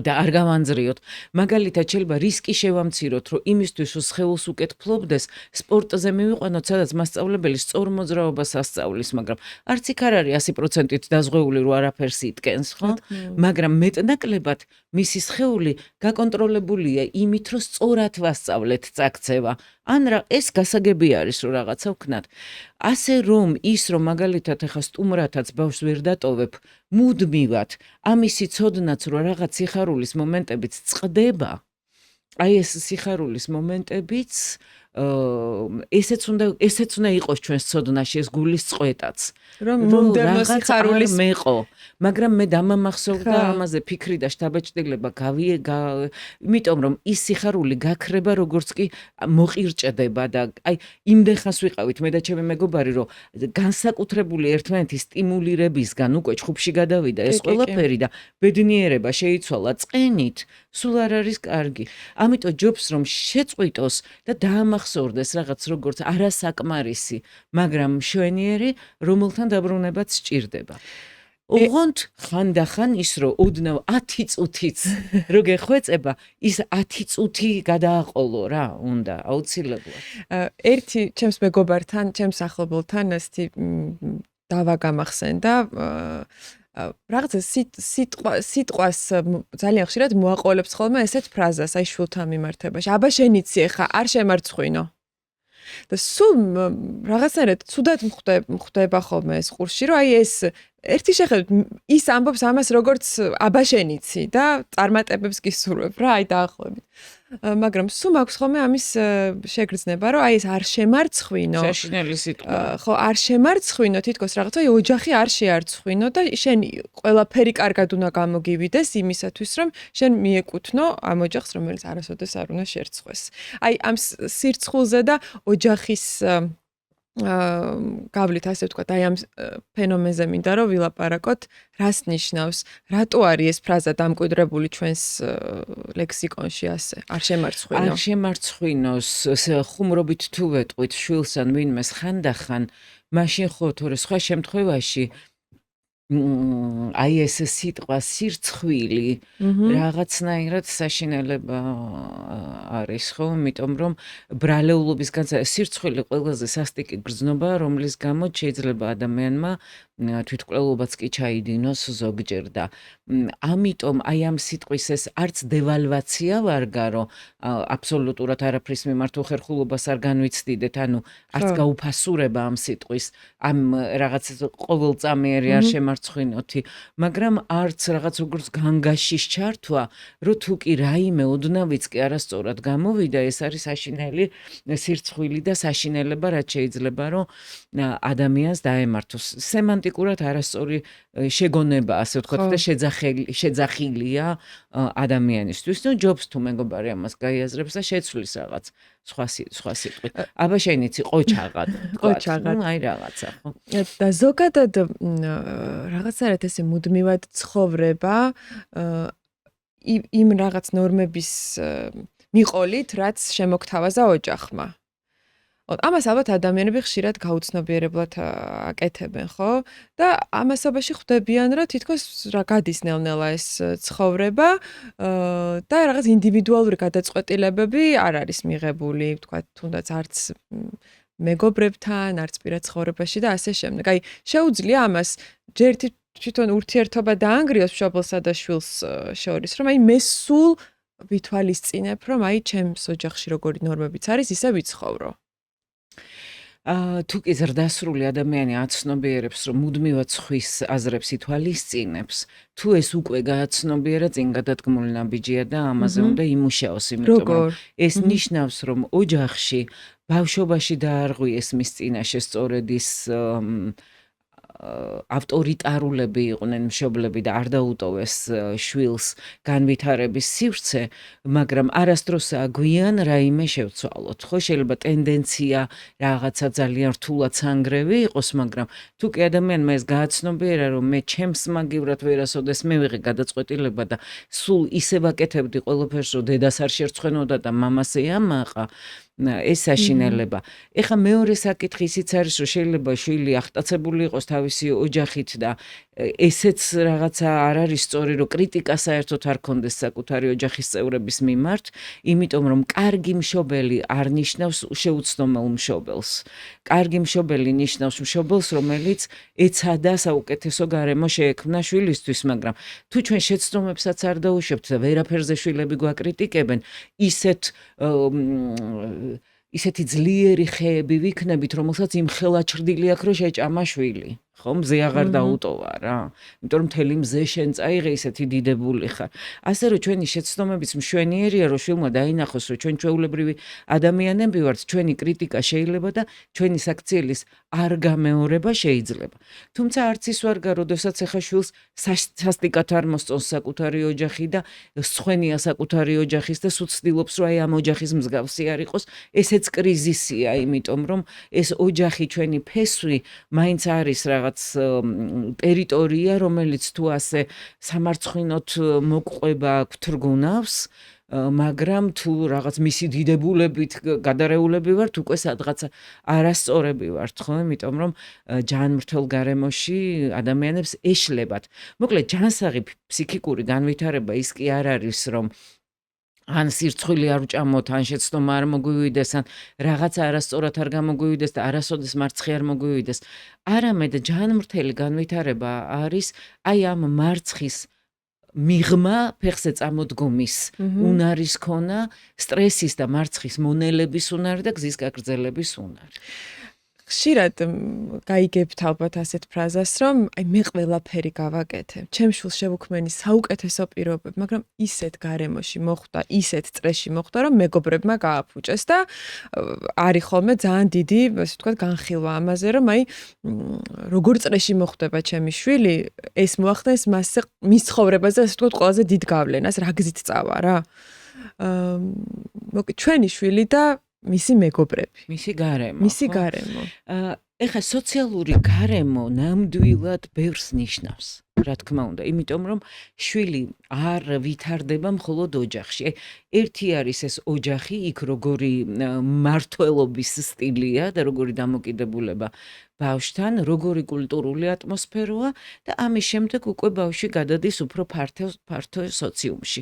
და არ გავანძრიოთ. მაგალითად შეიძლება რისკი შევამციროთ, რომ იმისთვის რომ სხეულს უკეთ ფლობდეს, სპორტზე მივიყვანოთ, სადაც მასწავლებელი სწორ მოძრაობას ასწავლის, მაგრამ არც იქ არ არის 100%-ით დაზღვეული, რომ არაფერს იტკენს, ხო? მაგრამ მეტნაკლებად მისი სხეული გაკონტროლებულია იმით, რომ სწორად ვასწავლეთ წაქცევა. ან ეს გასაგები არის, რომ რაღაცა ვქნათ. ასე რომ ის რომ მაგალითად ახლა სტუმრათაც ბავშვს ვერ დატოვებ, მუდმივად ამისი ცოდნაც რომ რაღაც სიხარულის მომენტებიც წყდება, აი ეს სიხარულის მომენტებიც ესეც უნდა იყოს ჩვენს ცოდნაში, ეს გულის წყვეტაც, რომ მომდევნო სიხარულის მეყო, მაგრამ მე დამამახსოვრდა ამაზე ფიქრი და შთაბეჭდილება იმიტომ რომ ის სიხარული გაქრება როგორც კი მოყირჭდება და აი იმდენხანს ვიყავით მე და ჩემი მეგობარი, რომ განსაკუთრებული ერთმანეთის სტიმულირებისგან უკვე ჩხუბში გადავიდა ეს ყველაფერი და ბედნიერება შეიცვალა წყენით, სულ არ არის კარგი. ამიტომ ჯობს რომ შეწყვიტოს და დაამახსოვრდეს რაღაც როგორც არასაკმარისი, მაგრამ მშვენიერი, რომელთან დაბრუნებაც სჭირდება. ოღონდ ხანდახან ის რომ ოდნავ 10 წუთიც რო გეხვეწება, ის 10 წუთი გადააყოლო რა, უნდა აუცილებლად. ერთი ჩემს მეგობართან, ჩემს ახლობელთან ესეთი დავა გამახსენდა რაღაცა სიტყვას ძალიან ხშირად მოაყოლებს ხოლმე ესეთ ფრაზას, აი შვილთან მიმართებაში. აბა შენიცი ხა, არ შემარცხვინო. და სულ რაღაცნაირად ცუდად მხვდება ხოლმე ეს ყურში, რომ აი ეს ერთი შეხედვით ის ამბობს ამას როგორც აბაშენიცი და წარმატებებს კი სურვებ რა, აი დაახლოებით. მაგრამ სულ მაქვს ხოლმე ამის შეგრძნება, რომ აი ეს არ შემარცხვინო. საშინელი სიტყვა. ხო, არ შემარცხვინო, თითქოს რაღაცა ოჯახი არ შეარცხვინო და შენ ყველაფერი კარგად უნდა გამოგივიდეს იმისათვის, რომ შენ მიეკუთვნო ამ ოჯახს, რომელიც არასოდეს არ უნდა შერცხვეს. აი ამ სირცხულზე და ოჯახის გავლით ასე ვთქვათ, აი ამ ფენომენზე მინდა რომ ვილაპარაკოთ, რას ნიშნავს, რატო არის ეს ფრაზა დამკვიდრებული ჩვენს ლექსიკონში ასე, არ შემარცხვინო. არ შემარცხვინოს, ხუმრობით თუ ვეტყვით შვილს ან ვინმეს ხანდახან, მაშინ ხო თორე სხვა შემთხვევაში აი ეს სიტყვა სირცხვილი რაღაცნაირად საშინელება არის ხო, იმიტომ რომ ბრალეულობის სირცხვილი ყველაზე სასტიკი გრძნობა, რომლის გამო შეიძლება ადამიანმა თვითმკვლელობაც კი ჩაიდინოს ზოგჯერ და ამიტომ აი ამ სიტყვის ეს არც დევალვაცია ვარ გარო, აბსოლუტურად არაფრის მიმართ უხერხულობას არ განვიცდიდეთ, ანუ არც გაუფასურება ამ სიტყვის, ამ რაღაც ყოველწამიერი არ შემარცხვინოთი, მაგრამ არც რაღაც როგორც განგაშის ჩართვა, რომ თუ კი რაიმე ოდნავიც კი არასწორად გამოვიდა, ეს არის საშინელი სირცხვილი და საშინელება, რაც შეიძლება რომ ადამიანს დაემართოს. სემანტიკურად არასწორი შეგონება, ასე ვთქვათ, და შეძახილია ადამიანისთვის. ნუ ჯობს თუ მეგობარი ამას გაიაზრებს და შეცვლის რაღაც სხვა სიტყვით. აბა შენიცი ყოჩაღად. ყოჩაღად. აი რაღაცა, ხო. და ზოგადად რაღაცნაირად ესე მუდმივად ცხოვრება იმ რაღაც ნორმების მიყოლით, რაც შემოგთავაზა ოჯახმა. ამას ალბათ ადამიანები ხშირად გაუცნობიერებლად აკეთებენ, ხო? და ამასობაში ხვდებიან, რომ თითქოს რა გადის ნელ-ნელა ეს ცხოვრება და რაღაც ინდივიდუალური გადაწყვეტილებები არ არის მიღებული, ვთქვათ, თუნდაც არც მეგობრებთან, არც პირად ცხოვრებაში და ასე შემდეგ. აი, შეუძლია ამას ჯერ თვითონ ურთიერთობა დაანგრიოს მშობელსა და შვილს შორის, რომ აი მე სულ ვითვალისწინებ, რომ აი ჩემს ოჯახში როგორი ნორმებიც არის, ისე ვიცხოვრო. თუ კი ზრდასრული ადამიანი აცნობიერებს, რომ მუდმივად სხვის აზრებს ითვალისწინებს, თუ ეს უკვე გააცნობიერა, წინ გადადგმული ნაბიჯია და ამაზე უნდა იმუშაოს, იმიტომ რომ ეს ნიშნავს, რომ ოჯახში ბავშვობაში დაარღვიეს მის წინაშე სწორედ ის ავტორიტარულები იყვნენ მშობლები და არ დაუტოვეს შვილს განვითარების სივრცე, მაგრამ არასდროსაა გვიან რაიმე შევცვალოთ. ხო, შეიძლება ტენდენცია რაღაცა ძალიან რთულად სანგრევი იყოს, მაგრამ თუ კი ადამიანმა ეს გააცნობიერა, რომ მე ჩემს მაგივრად ვერასოდეს მივიღე გადაწყვეტილება და სულ ისე ვაკეთებდი ყველაფერს, რომ დედას არ შერცხვენოდა და მამას ეამაყა, ეს საშინელება. ეხა მეორე საკითხი ისიც არის, რომ შეიძლება შვილი აღტაცებული იყოს თავისი ოჯახით და ესეც რაღაცა არ არის სწორი, რომ კრიტიკა საერთოდ არ კონდეს საკუთარი ოჯახის წევრების მიმართ, იმიტომ რომ კარგი მშობელი არ ნიშნავს შეუცდომელ მშობელს. კარგი მშობელი ნიშნავს მშობელს, რომელიც ეცადა საუკეთესო გარემო შეექმნა შვილისთვის, მაგრამ თუ ჩვენ შეცდომებსაც არ დაუშვებთ და ვერაფერზე შვილები გვაკრიტიკებენ, ისეთი ძლიერი ხეები ვიქნებით, რომელსაც იმ ხელა ჩრდილი აქვს, რომ შეჭამა შვილი. ხო, მზე აღარ დაუტოვა რა. იმიტომ რომ მთელი მზე შენ წაიღე, ისეთი დიდებული ხარ. ასე რომ ჩვენი შეცდომებიც მშვენიერია, რომ შვილმა დაინახოს, რომ ჩვენ ჩვეულებრივი ადამიანები ვართ, ჩვენი კრიტიკა შეიძლება და ჩვენი საქციელის არ გამეორება შეიძლება. თუმცა არც ის ვარ გა, როდესაც ახლა შვილს სასტიკად არ მოსწონს საკუთარი ოჯახი და სხვენია საკუთარი ოჯახის და სულ ცდილობს, რომ აი ამ ოჯახის მსგავსი არ იყოს, ესეც კრიზისია, იმიტომ რომ ეს ოჯახი ჩვენი ფესვი მაინც არის რაღაც ტერიტორია, რომელიც თუ ასე სამარცხვინოთ მოყვება გვთრგუნავს, მაგრამ თუ რაღაც მისი დიდებულებით გადარეულები ვართ, უკვე სადღაც არასწორები ვართ, ხო? იმიტომ რომ ჯანმრთელ გარემოში ადამიანებს ეშლებათ. მოკლედ, ჯანსაღი ფსიქიკური განვითარება ის კი არ არის, რომ ან სირცხვილი არ უჭამოთ, ან შეცდომა არ მოგვივიდეს, ან რაღაცა არასწორად არ გამოგვივიდეს და არასოდეს მარცხი არ მოგვივიდეს. არამედ ჯანმრთელი განვითარება არის აი ამ მარცხის მიღმა ფეხზე წამოდგომის უნარის ქონა, სტრესის და მარცხის მონელების უნარი და გზის გაგრძელების უნარი. ხშირად გაიგებთ ალბათ ასეთ ფრაზას, რომ აი მე ყველაფერი გავაკეთებ. ჩემ შვილს შევუქმენი საუკეთესო პირობები, მაგრამ ისეთ გარემოში მოხვდა, ისეთ სტრესში მოხვდა, რომ მეგობრებმა გააფუჭეს და არის ხოლმე ძალიან დიდი, ასე ვთქვათ, განხილვა ამაზე, რომ აი როგორ სტრესში მოხვდება ჩემი შვილი, ეს მოახდენს მასზე მის ცხოვრებაზე, ასე ვთქვათ, ყველაზე დიდ გავლენას, რა გზით წავა რა. ჩვენი შვილი და მისი მეგობრები, მისი გარემო. მისი გარემო. ეხლა სოციალური გარემო ნამდვილად ბევრს ნიშნავს. რა თქმა უნდა, იმიტომ რომ შვილი არ ვითარდება მხოლოდ ოჯახში. ერთი არის ეს ოჯახი, იქ როგორი მმართველობის სტილია და როგორი დამოკიდებულება ბავშვთან, როგორი კულტურული ატმოსფეროა და ამის შემდეგ უკვე ბავშვი გადადის უფრო ფართო სოციუმში.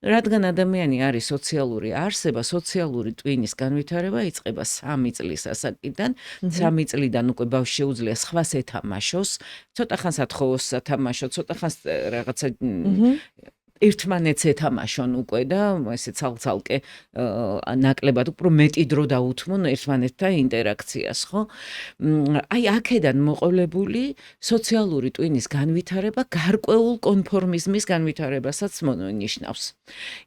რადგან ადამიანი არის სოციალური არსება, სოციალური ტვინის განვითარება იწყება 3 წლის ასაკიდან. 3 წლიდან უკვე ბავშვს შეუძლია სხვას ეთამაშოს, ცოტა ხანს ათხოვოს სათამაშო, ცოტა ხანს რაღაცა ერთმანეთს ეთამაშონ უკვე და ესე ცალ-ცალკე ნაკლებად უფრო მეტი დრო დაუთმონ ერთმანეთთან ინტერაქციას, ხო? აი აქედან მოყოლებული სოციალური ტვინის განვითარება გარკვეულ კონფორმიზმის განვითარებასაც მონიშნავს.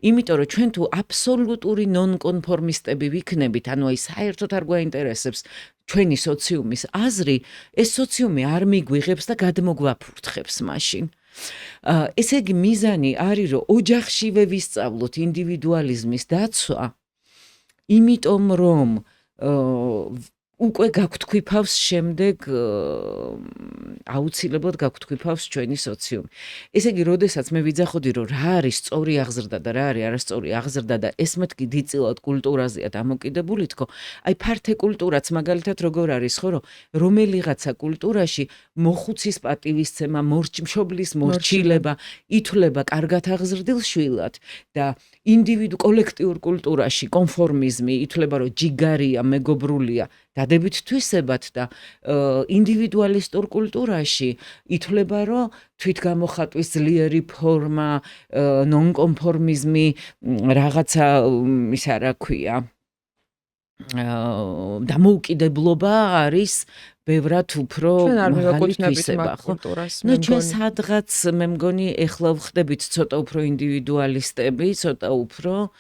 იმიტომ რომ ჩვენ თუ აბსოლუტური ნონკონფორმისტები ვიქნებით, ანუ აი საერთოდ არ გვაინტერესებს ჩვენი სოციუმის აზრი, ეს სოციუმი არ მიგვიღებს და გადმოგვაფურთხებს მაშინ. ესე იგი მიზანი არის, რომ ოჯახშივე ვისწავლოთ ინდივიდუალიზმის დაცვა, იმიტომ რომ უკვე გაგვთქვიფავს შემდეგ აუცილებლად გაგვთქვიფავს ჩვენი სოციუმი. ესე იგი, როდესაც მე ვიძახოდი, რომ რა არის სწორი აღზრდა და რა არის არასწორი აღზრდა და ეს მეთქი დიდწილად კულტურაზეა დამოკიდებული თქო, აი ფართე კულტურაც მაგალითად როგორ არის, ხო, რომ რომელიღაცა კულტურაში მოხუცის პატივისცემა, მშობლის მორჩილება ითვლება კარგად აღზრდილ შვილად და კოლექტიურ კულტურაში კონფორმიზმი ითვლება, რომ ჯიგარია, მეგობრულია, დადებით თვისებად და ინდივიდუალისტურ კულტურაში ითვლება, რომ თვითგამოხატვის ძლიერი ფორმა, ნონკონფორმიზმი, რაღაცა ისა რა ქვია, დამოუკიდებლობა არის ბევრად უფრო მაღალი თვისება, ხო? ნუ ჩვენ სადღაც მე მგონი ეხლა ვხდებით ცოტა უფრო ინდივიდუალისტები, ცოტა უფრო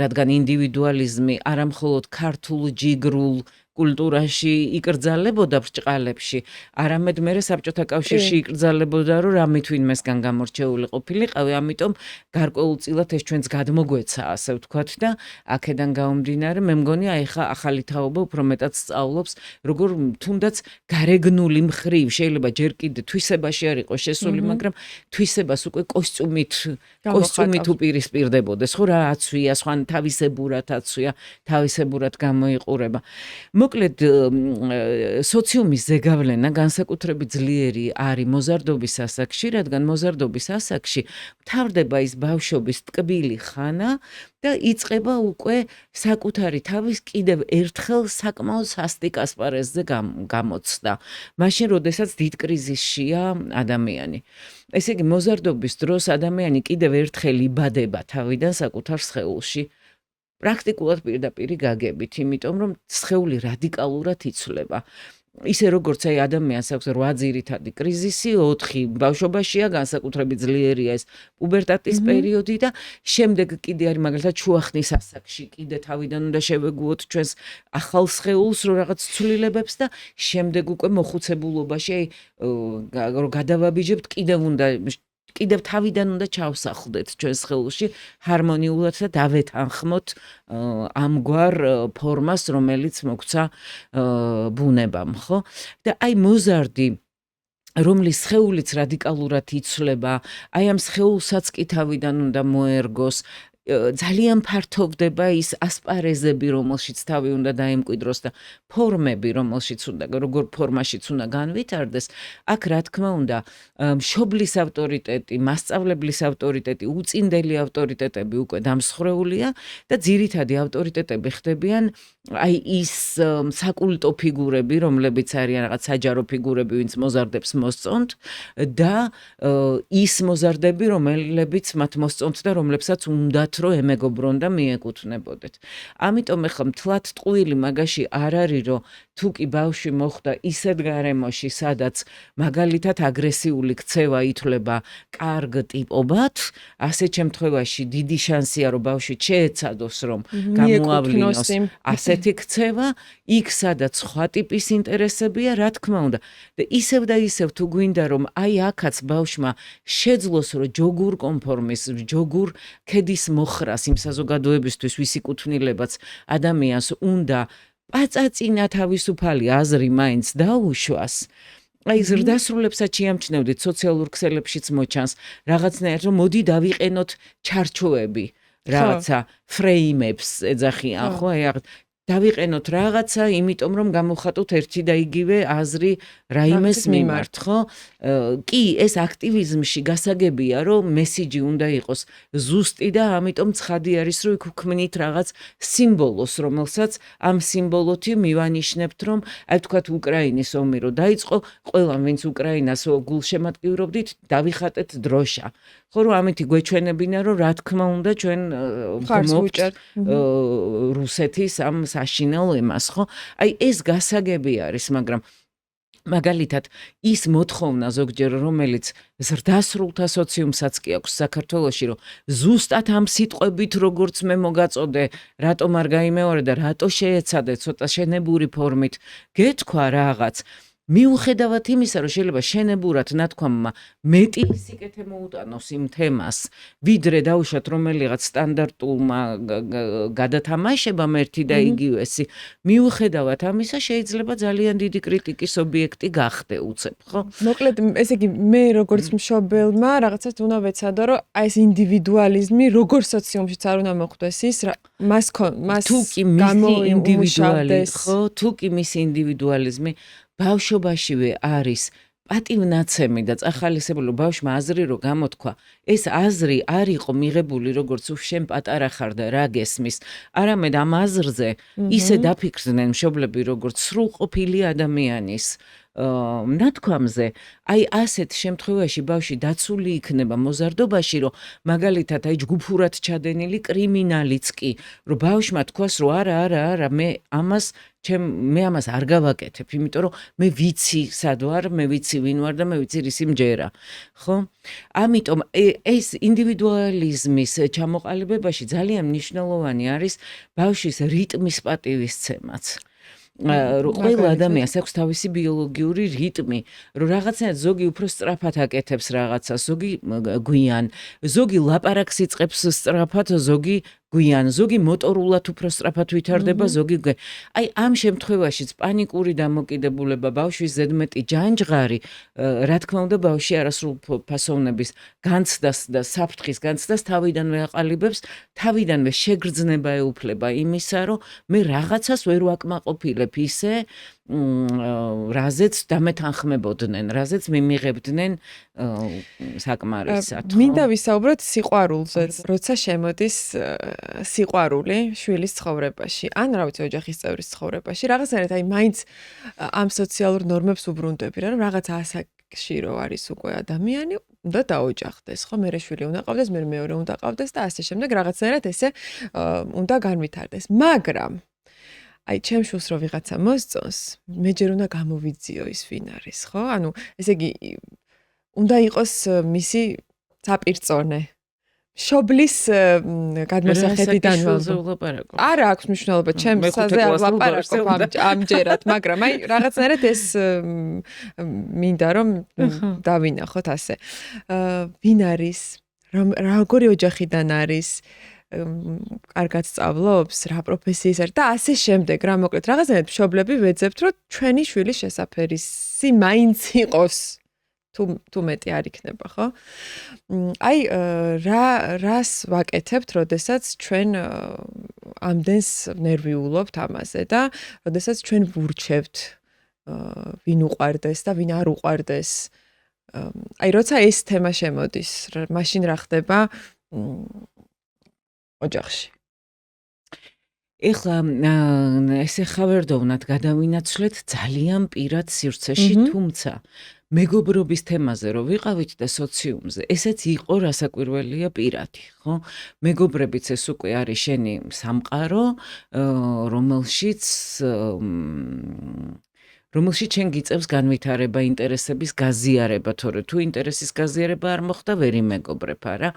რადგან ინდივიდუალიზმი არა მხოლოდ ქართულ ჯიგრულ კულტურაში იკრძალებოდა ბრჭყალებში, არამედ მერე საბჭოთა კავშირში იკრძალებოდა, რომ რამით ვინმესგან გამორჩეული ყოფილიყავი, ამიტომ გარკვეულწილად ეს ჩვენს გადმოგვეცა, ასე ვთქვათ და აქედან გამომდინარე, მე მგონი აი ხა ახალი თაობა უფრო მეტად სწავლობს, როგორ თუნდაც გარეგნული მხრივ შეიძლება ჯერ კიდე თვისებაში არ იყოს შესული, მაგრამ თვისებას უკვე კოსტიუმით უპირისპირდებოდეს, ხო რა აცვია, სხვან თავისებურად აცვია, თავისებურად გამოიყურება. მოკლედ სოციუმის ზეგავლენა განსაკუთრებით ძლიერი არის მოზარდობის ასაკში, რადგან მოზარდობის ასაკში მთავრდება ის ბავშვობის ტკბილი ხანა და იწყება უკვე საკუთარი თავის კიდევ ერთხელ საკმაოდ სასტიკ ასპარეზზე გამოცდა. მაშინ, როდესაც დიდ კრიზისშია ადამიანი. ესე იგი, მოზარდობის დროს ადამიანი კიდევ ერთხელ იბადება თავიდან საკუთარ სხეულში. პრაქტიკულად პირდაპირ გაგებით, იმიტომ რომ სხეული რადიკალურად იცვლება. ისე როგორც აი ადამიანს აქვს 8 ძირითადი კრიზისი, 4 ბავშვობაშია, განსაკუთრებით ძლიერია ეს პუბერტატის პერიოდი და შემდეგ კიდე არის მაგალითად შუახნის ასაკში, კიდე თავიდან უნდა შევეგუოთ ჩვენს ახალ სხეულს, რომ რაღაც ცვლილებებს და შემდეგ უკვე მოხუცებულობაში აი რომ გადავაბიჯებთ, კიდევ თავიდან უნდა ჩავსახლდეთ ჩვენ სხეულში ჰარმონიულად და დავეთანხმოთ ამგვარ ფორმას, რომელიც მოგვცა ბუნებამ, ხო? და აი მოზარდი, რომლის სხეულიც რადიკალურად იცვლება, აი ამ სხეულსაც კი თავიდან უნდა მოერგოს. ძალიან ფართოვდება ის ასპარეზები, რომელშიც თავი უნდა დაემკვიდროს და ფორმები, რომელშიც უნდა, როგორ ფორმაშიც უნდა განვითარდეს, აქ რა თქმა უნდა, მშობლის ავტორიტეტი, მასწავლებლის ავტორიტეტი, უწინდელი ავტორიტეტები უკვე დამსხვრეულია და ძირითადი ავტორიტეტები ხდებიან აი ის საკულტო ფიგურები, რომლებიც არიან რაღაც საჯარო ფიგურები, ვინც მოზარდებს მოსწონთ და ის მოზარდები, რომლებიც მათ მოსწონთ და რომლებსაც უნდათ რომ ემეგობრონ და მიეკუთვნებოდეთ. ამიტომ ახლა მთლად ტყუილი მაგაში არ არის, რომ თუ კი ბავშვი მოხვდა ისეთ გარემოში, სადაც მაგალითად აგრესიული ქცევა ითვლება კარგ ტიპობად, ასეთ შემთხვევაში დიდი შანსია, რომ ბავშვი შეეცადოს, რომ გამოავლინოს ასეთი ქცევა, იქ სადაც სხვა ტიპის ინტერესებია, რა თქმა უნდა. და ისევ და ისევ თუ გვინდა, რომ აი აქაც ბავშვმა შეძლოს, რომ ჯოგურ კონფორმის, ჯოგურ ქედის მოხრას იმ საზოგადოებისთვის, ვისი კუთვნილებაც ადამიანს უნდა პაწაწინა თავისუფალი აზრი მაინც დაუშვას. აი ზრდასრულებსაც შეამჩნევდით სოციალურ ქსელებშიც მოჩანს რაღაცნაირად, რომ მოდი დავიყენოთ ჩარჩოები, რაღაცა ფრეიმებს ეძახიან, ხო? აი დავიყენოთ რაღაცა, იმიტომ რომ გამოვხატოთ ერთი და იგივე აზრი რაიმეს მიმართ, ხო? კი, ეს აქტივიზმში გასაგებია, რომ მესიჯი უნდა იყოს ზუსტი და ამიტომ ცხადი არის, რომ იქ ვქმნით რაღაც სიმბოლოს, რომელსაც ამ სიმბოლოთი მივანიშნებთ, რომ აი თქვათ უკრაინის ომი რო დაიწყო, ყველამ ვინც უკრაინას გულშემატკივრობდით, დავიხატეთ დროშა. ხო, რომ ამითი გვეჩვენებინა, რომ რა თქმა უნდა ჩვენ ვგმობთ რუსეთის ამ საშინელ ემას, ხო? აი ეს გასაგები არის, მაგრამ მაგალითად ის მოთხოვნა ზოგჯერ, რომელიც ზრდასრულთა სოციუმსაც კი აქვს საქართველოში, რომ ზუსტად ამ სიტყვებით როგორც მე მოგაწოდე, რატომ არ გაიმეორე და რატო შეეცადე ცოტა შენებური ფორმით გეთქვა რაღაც. მიუხედავად იმისა, რომ შეიძლება შენებურად ნათქვამმა მეტი სიკეთე მოუტანოს იმ თემას, ვიდრე დაუშვათ რომელიღაც სტანდარტულმა გადათამაშებამ ერთი და იგივესი, მიუხედავად ამისა შეიძლება ძალიან დიდი კრიტიკის ობიექტი გახდე უცებ, ხო? მოკლედ, ესე იგი, მე როგორც მშობელმა რაღაცას უნდა ვეცადო, რომ აი ეს ინდივიდუალიზმი როგორ სოციუმშიც არ უნდა მოხვდეს ის, მას თუ კი მისი ინდივიდუალიზმი, ხო, თუ კი მისი ინდივიდუალიზმი ბავშვობაშივე არის პატივნაცემი და წახალისებული ბავშვმა აზრი რო გამოთქვა, ეს აზრი არ იყო მიღებული როგორც შენ პატარა ხარ და რა გესმის, არამედ ამ აზრზე ისე დაფიქრდნენ მშობლები როგორც სრულყოფილი ადამიანის ნათქვამზე, აი ასეთ შემთხვევაში ბავშვი დაცული იქნება მოზარდობაში, რომ მაგალითად აი ჯგუფურად ჩადენილი კრიმინალიც კი, რომ ბავშვმა თქვას, რომ არა, მე ამას არ გავაკეთებ, იმიტომ რომ მე ვიცი სად ვარ, მე ვიცი ვინ ვარ და მე ვიცი რისი მჯერა, ხო? ამიტომ ეს ინდივიდუალიზმის ჩამოყალიბებაში ძალიან მნიშვნელოვანი არის ბავშვის რიტმის პატივისცემაც. ყველა ადამიანს აქვს თავისი ბიოლოგიური რიტმი, რომ რაღაცნაირად ზოგი უფრო სწრაფად აკეთებს რაღაცას, ზოგი გვიან, ზოგი ლაპარაკს იწყებს სწრაფად, ზოგი გვიან, ზოგი მოტორულად უფრო სწრაფად ვითარდება, ზოგი აი ამ შემთხვევაშიც პანიკური დამოკიდებულება, ბავშვის ზედმეტი ჯანჯღარი, რა თქმა უნდა, ბავშვი არასრულფასოვნების განცდას და საფრთხის განცდას თავიდანვე აყალიბებს, თავიდანვე შეგრძნება ეუფლება იმისა, რომ მე რაღაცას ვერ ვაკმაყოფილებ ისე, რაზეც დამეთანხმებოდნენ, რაზეც მიმიღებდნენ საკმარისად. მინდა ვისაუბროთ სიყვარულზე, როცა შემოდის სიყვარული შვილის ცხოვრებაში, ან რა ვიცი, ოჯახის წევრის ცხოვრებაში, რაღაცნაირად აი მაინც ამ სოციალურ ნორმებს უბრუნდები, რომ რაღაც ასაკში რო არის უკვე ადამიანი, უნდა დაოჯახდეს, ხო, მერე შვილი უნდა ყავდეს, მერე მეორე უნდა ყავდეს და ასე შემდეგ, რაღაცნაირად ესე უნდა განვითარდეს. მაგრამ აი ჩემ შულს რო ვიღაცა მოსწონს, მე ჯერ უნდა გამოვიძიო ის ვინ არის, ხო? ანუ ესე იგი უნდა იყოს მისი საპირწონე. მშობლის გადმოსახედიდან არა აქვს მნიშვნელობა, ჩემსაზე არ ლაპარაკობ ამჯერად, მაგრამ აი რაღაცნაირად ეს მინდა რომ დავინახოთ ასე. ვინ არის? როგორი ოჯახიდან არის? კარგად სწავლობს, რა პროფესიის არის და ასე შემდეგ, რა მოკლედ რაღაცნაირად მშობლები ვეძებთ, რომ ჩვენი შვილის შესაფერისი მაინც იყოს. თუ მეტი არ იქნება, ხო? აი რას ვაკეთებთ, როდესაც ჩვენ ამდენს ნერვიულობთ ამაზე და როდესაც ჩვენ ვურჩევთ ვინ უყვარდეს და ვინ არ უყვარდეს. აი როცა ეს თემა შემოდის, მაშინ რა ხდება ოჯახში? ეხლა ესე ხავერდოვნად გადავინაცვლეთ ძალიან პირად სივრცეში, თუმცა მეგობრობის თემაზე რო ვიყავით და სოციუმზე, ესეც იყო რასაკვირველია პირადი, ხო? მეგობრებიც ეს უკვე არის შენი სამყარო, რომელშიც შენ გიწევს განვითარება, ინტერესების გაზიარება, თორე თუ ინტერესის გაზიარება არ მოხდა, ვერ იმეგობრებ, არა?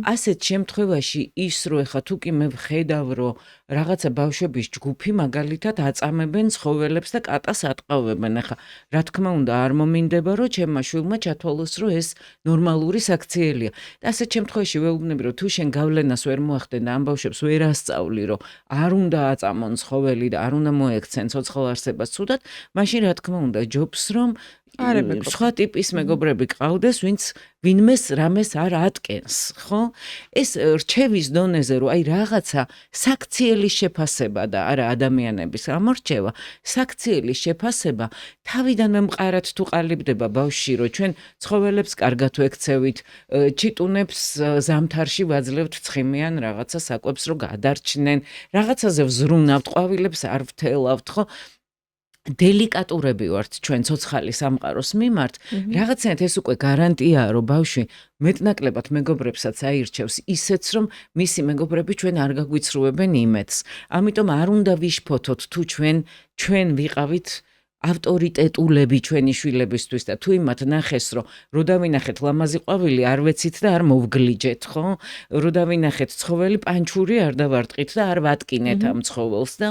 ასეთ შემთხვევაში ის რო ეხა თუ კი მე ვხედავ, რომ რაღაცა ბავშვების ჯგუფი მაგალითად აწამებენ ცხოველებს და კატას ატყავებენ. ეხა რა თქმა უნდა არ მომინდება, რომ ჩემმა შვილმა ჩათვალოს, რომ ეს ნორმალური საქციელია. და ასეთ შემთხვევაში ვეუბნები, რომ თუ შენ გავლენას ვერ მოახდენ და ამ ბავშვებს ვერ ასწავლი, რომ არ უნდა აწამონ ცხოველი და არ უნდა მოექცენ ცოცხალ არსებას ცუდად, მაშინ რა თქმა უნდა ჯობს რომ სხვა ტიპის მეგობრები გყავდეს, ვინც ვინმეს რამეს არ ატკენს, ხო? ეს რჩევის დონეზე რომ აი რაღაცა საქციელის შეფასება და არა ადამიანების ამორჩევა, საქციელის შეფასება თავიდანვე მყარად თუ ყალიბდება ბავშვში, რომ ჩვენ ცხოველებს კარგად ვექცევით, ჩიტუნებს ზამთარში ვაძლევთ ცხიმიან რაღაცა საკვებს რომ გადარჩნენ, რაღაცაზე ვზრუნავთ, ყვავილებს არ ვთელავთ, ხო? დელიკატურები ვართ ჩვენ ცოცხალი სამყაროს მიმართ, რაღაცნაირად ეს უკვე გარანტიაა, რომ ბავშვი მეტნაკლებად მეგობრებსაც აირჩევს ისეთს, რომ მისი მეგობრები ჩვენ არ გაგვიცრუებენ იმედს. ამიტომ არ უნდა ვიშფოთოთ თუ ჩვენ ვიყავით ავტორიტეტულები ჩვენი შვილებისთვის და თუ იმათ ნახეს, რომ დავინახეთ ლამაზი ყვავილი, არ ვეცით და არ მოვგლიჯეთ, ხო? რომ დავინახეთ ცხოველი, პანჩური არ დავარტყით და არ ვატკინეთ ამ ცხოველს და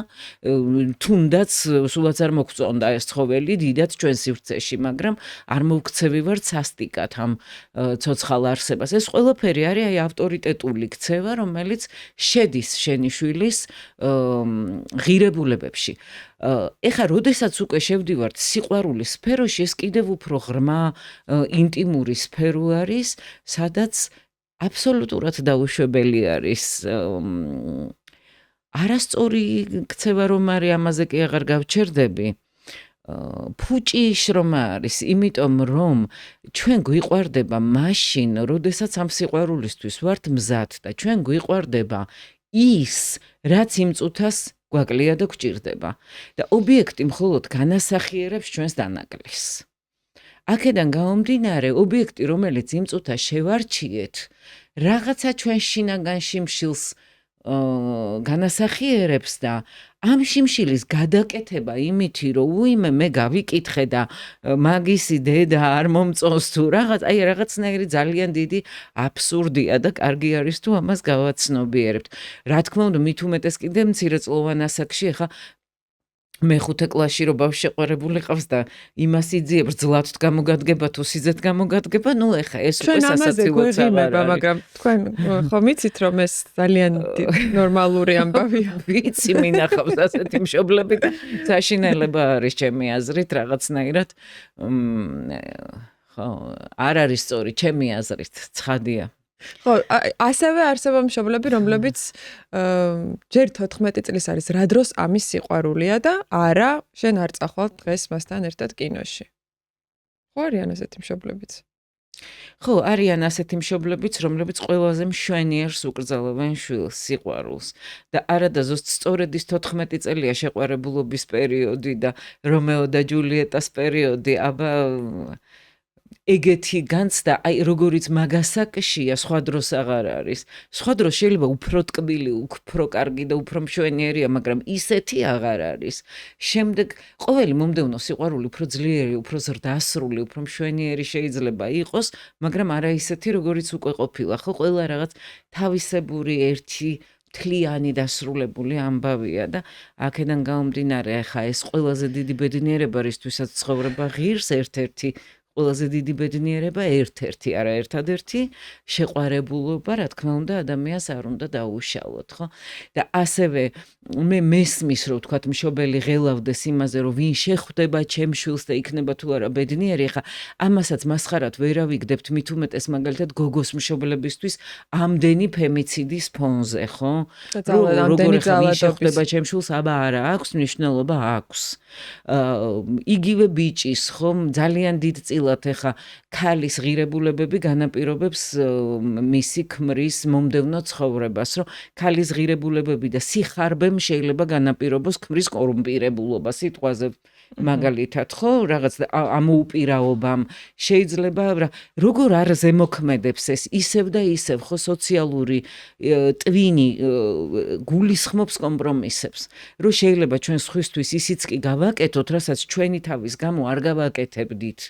თუნდაც სულაც არ მოგწონდა ეს ცხოველი დიდად ჩვენ სივრცეში, მაგრამ არ მოვქცევი ვარ სასტიკად ამ ცოცხალ არსებას. ეს ყველაფერი არის აი ავტორიტეტული ქცევა, რომელიც შედის შენი შვილის ღირებულებებში. ეხა როდესაც უკვე შევდივართ სიყვარულის სფეროში, ეს კიდევ უფრო ღრმა ინტიმური სფერო არის, სადაც აბსოლუტურად დაუშვებელი არის. არასწორი ქცევა რომ არის, ამაზე კი აღარ გავჩერდები. ფუჭი შრომა არის, იმიტომ რომ ჩვენ გვიყვარდება მაშინ, როდესაც ამ სიყვარულისთვის ვართ მზად და ჩვენ გვიყვარდება ის, რაც იმ წუთას გვაკლია და გვჭირდება და ობიექტი მხოლოდ განასახიერებს ჩვენს დანაკლისს. აქედან გამომდინარე, ობიექტი, რომელიც იმ წუთას შევარჩიეთ, რაღაცა ჩვენ შინაგან შიმშილს განასახიერებს და ამ შიმშილის გადაკეთება იმითი, რომ უიმე მე გავიკითხე და მაგისი დედა არ მომწონს თუ რაღაც, აი რაღაცნაირი ძალიან დიდი აბსურდია და კარგი არის თუ ამას გავაცნობიერებთ. რა თქმა უნდა, მით უმეტეს კიდე მცირეწლოვან ასაკში, ახლა მეხუთე კლასში რომ ბავშვი შეყვარებული ყავს და იმას იძიებს ძლად გამოგადგება თუ სიძეთ გამოგადგება, ნუ ეხა ეს უკვე სასაცილოც აღარ არის. მაგრამ თქვენ ხო მიცით რომ ეს ძალიან ნორმალური ამბავია. ვიცი, მინახავს ასეთი მშობლები და საშინელება არის ჩემი აზრით რაღაცნაირად. ხო, არ არის სწორი ჩემი აზრით, ცხადია. ხო, ასევე არსებობს მშობლები, რომლებიც ჯერ 14 წლის არის, რა დროს ამის სიყვარულია და არა, შენ არ წახვალ დღეს მასთან ერთად კინოში. ხო, არიან ასეთი მშობლებიც. ხო, არიან ასეთი მშობლებიც, რომლებიც ყველაზე მშვენიერს უკრძალავენ შვილს, სიყვარულს და არა და ზუსტ სწორედ ის 14 წელია შეყვარებულობის პერიოდი და რომეო და ჯულიეტას პერიოდი, აბა ეგეთი განცდა, აი როგორიც მაგასაკშია, სხვა დროს აღარ არის. სხვა დროს შეიძლება უფრო ტკბილი, უფრო კარგი და უფრო მშვენიერია, მაგრამ ისეთი აღარ არის. შემდეგ ყოველი მომდევნო სიყვარული უფრო ძლიერი, უფრო ზრდასრული, უფრო მშვენიერი შეიძლება იყოს, მაგრამ არა ისეთი, როგორიც უკვე ყოფილა. ხო, ყველა რაღაც თავისებური ერთი თლიანი დასრულებული ამბავია და აქედან გამომდინარე, ახლა ეს ყველაზე დიდი ბედნიერება, რისთვისაც ცხოვრება ღირს ერთ-ერთი ყველაზე დიდი ბედნიერება ერთ-ერთი, არა ერთადერთი შეყვარებულობა, რა თქმა უნდა, ადამიანს არ უნდა დაუშალოთ, ხო? და ასევე მე მესმის, რომ ვთქვათ, მშობელი ღელავდეს იმაზე, რომ ვინ შეხვდება ჩემს შვილს და იქნება თუ არა ბედნიერი, ხა ამასაც მასხარად ვერავიგდებთ, მით უმეტეს მაგალითად გოგოს მშობლებისთვის ამდენი ფემიციდის ფონზე, ხო? როგორ ხა ვინ შეხვდება ჩემს შვილს, აბა არა აქვს მნიშვნელობა აქვს. იგივე ბიჭის, ხო, ძალიან დიდ წილად ეხა ქალის ღირებულებები განაპირობებს მისი ქმრის მომდევნო ცხოვრებას, რომ ქალის ღირებულებები და სიხარბემ შეიძლება განაპირობოს ქმრის კორუმპირებულობა სიტყვაზე მაგალითად, ხო, რაღაც ამოუპირაობამ შეიძლება როგორ არ ზემოქმედებს ეს ისევ და ისევ, ხო, სოციალური ტვინი გულისხმობს კომპრომისებს, რომ შეიძლება ჩვენ სხვისთვის ისიც კი გავაკეთოთ, რასაც ჩვენი თავის გამო არ გავაკეთებდით.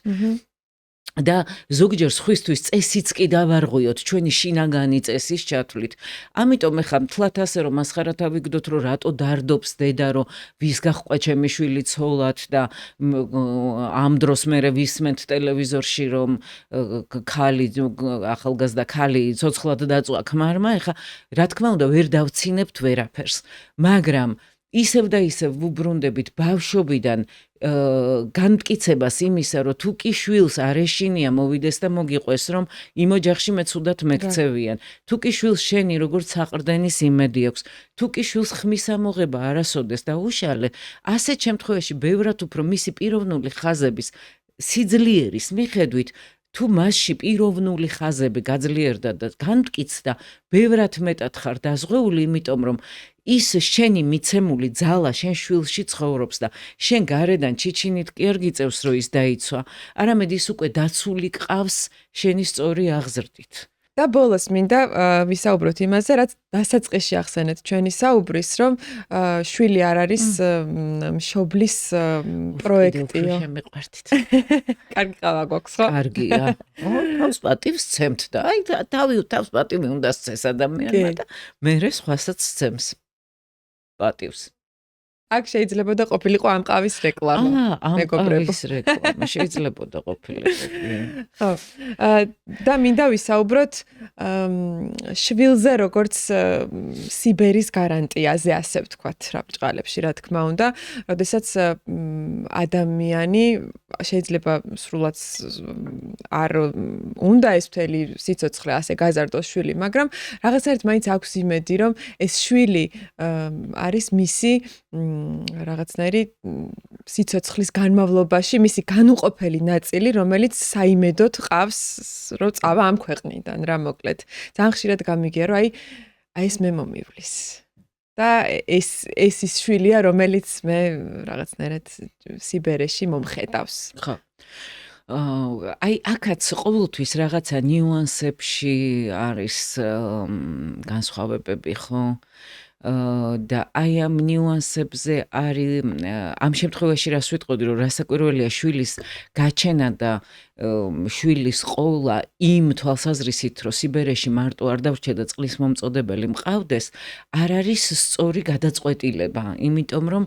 და ზოგჯერ სხვისთვის წესიც კი დავარღვიოთ ჩვენი შინაგანი წესის ჩათვლით. ამიტომ ეხლა მთლად ასე რომ მასხარად ავიგდოთ, რომ რატო დარდობს დედა, რომ ვის გაჰყვა ჩემი შვილი ცოლად და ამ დროს მერე ვისმენთ ტელევიზორში, რომ ქალი ახალგაზრდა ქალი ცოცხლად დაწვა ქმარმა, ეხლა რა თქმა უნდა ვერ დავცინებთ ვერაფერს, მაგრამ ისევ და ისევ ვუბრუნდებით ბავშვობიდან განმტკიცებას იმისა, რომ თუ კი შვილს არ ეშინია მოვიდეს და მოგიყვეს, რომ იმ ოჯახში მე ცუდად მეკცევიან. თუ კი შვილს შენი როგორც საყრდენის იმედი აქვს, თუ კი შვილს ხმის ამოღება არასოდეს დაუშალე, ასეთ შემთხვევაში ბევრად უფრო მისი პიროვნული ხაზების სიძლიერის მიხედვით თუ მასში პიროვნული ხაზები გაძლიერდა და განმტკიცდა, ბევრად მეტად ხარ დაზღვეული, იმიტომ რომ ის შენი მიცემული ძალა შენ შვილში ცხოვრობს და შენ გარედან ჩიჩინით კი არ გიწევს, რომ ის დაიცვა, არამედ ის უკვე დაცული გყავს შენი სწორი აღზრდით. და ბოლოს მინდა ვისაუბროთ იმაზე, რაც დასაწყისში ახსენეთ ჩვენი საუბრის, რომ შვილი არ არის მშობლის პროექტიო. შემიყვარდით. კარგი ყავა გვაქვს, ხო? კარგია. თავს პატივს სცემთ და აი თავს პატივი უნდა სცეს ადამიანმა და მერე სხვასაც სცემს პატივს. აქ შეიძლება და ყოფილიყო ამ ყავის რეკლამა. ამ ყავის რეკლამა შეიძლება და ყოფილიყო. ხო. და მინდა ვისაუბროთ შვილზე როგორც სიბერის გარანტიაზე, ასე ვთქვათ, რა ბჭყალებში, რა თქმა უნდა, როდესაც ადამიანი შეიძლება სრულად არ უნდა ეს მთელი სიცოცხლე ასე გაზარდოს შვილი, მაგრამ რაღაცნაირად მაინც აქვს იმედი, რომ ეს შვილი არის მისი რაღაცნაირი სიცოცხლის განმავლობაში მისი განუყოფელი ნაწილი, რომელიც საიმედოდ ყავს, რომ წავა ამ ქვეყნიდან, რა მოკლედ. ძალიან ხშირად გამიგია, რომ აი ეს მე მომივლის. და ეს ის შვილია, რომელიც მე რაღაცნაირად სიბერეში მომხედავს. ხო. აი აქაც ყოველთვის რაღაცა ნიუანსებში არის განსხვავებები, ხო? და აი ამ ნიუანსებზე არის ამ შემთხვევაში რას ვიტყოდი, რომ რასაკვირველია შვილის გაჩენა და შვილის ყოლა იმ თვალსაზრისით, რომ სიბერეში მარტო არ დავრჩა და წყლის მომწოდებელი მყავდეს, არ არის სწორი გადაწყვეტილება, იმიტომ რომ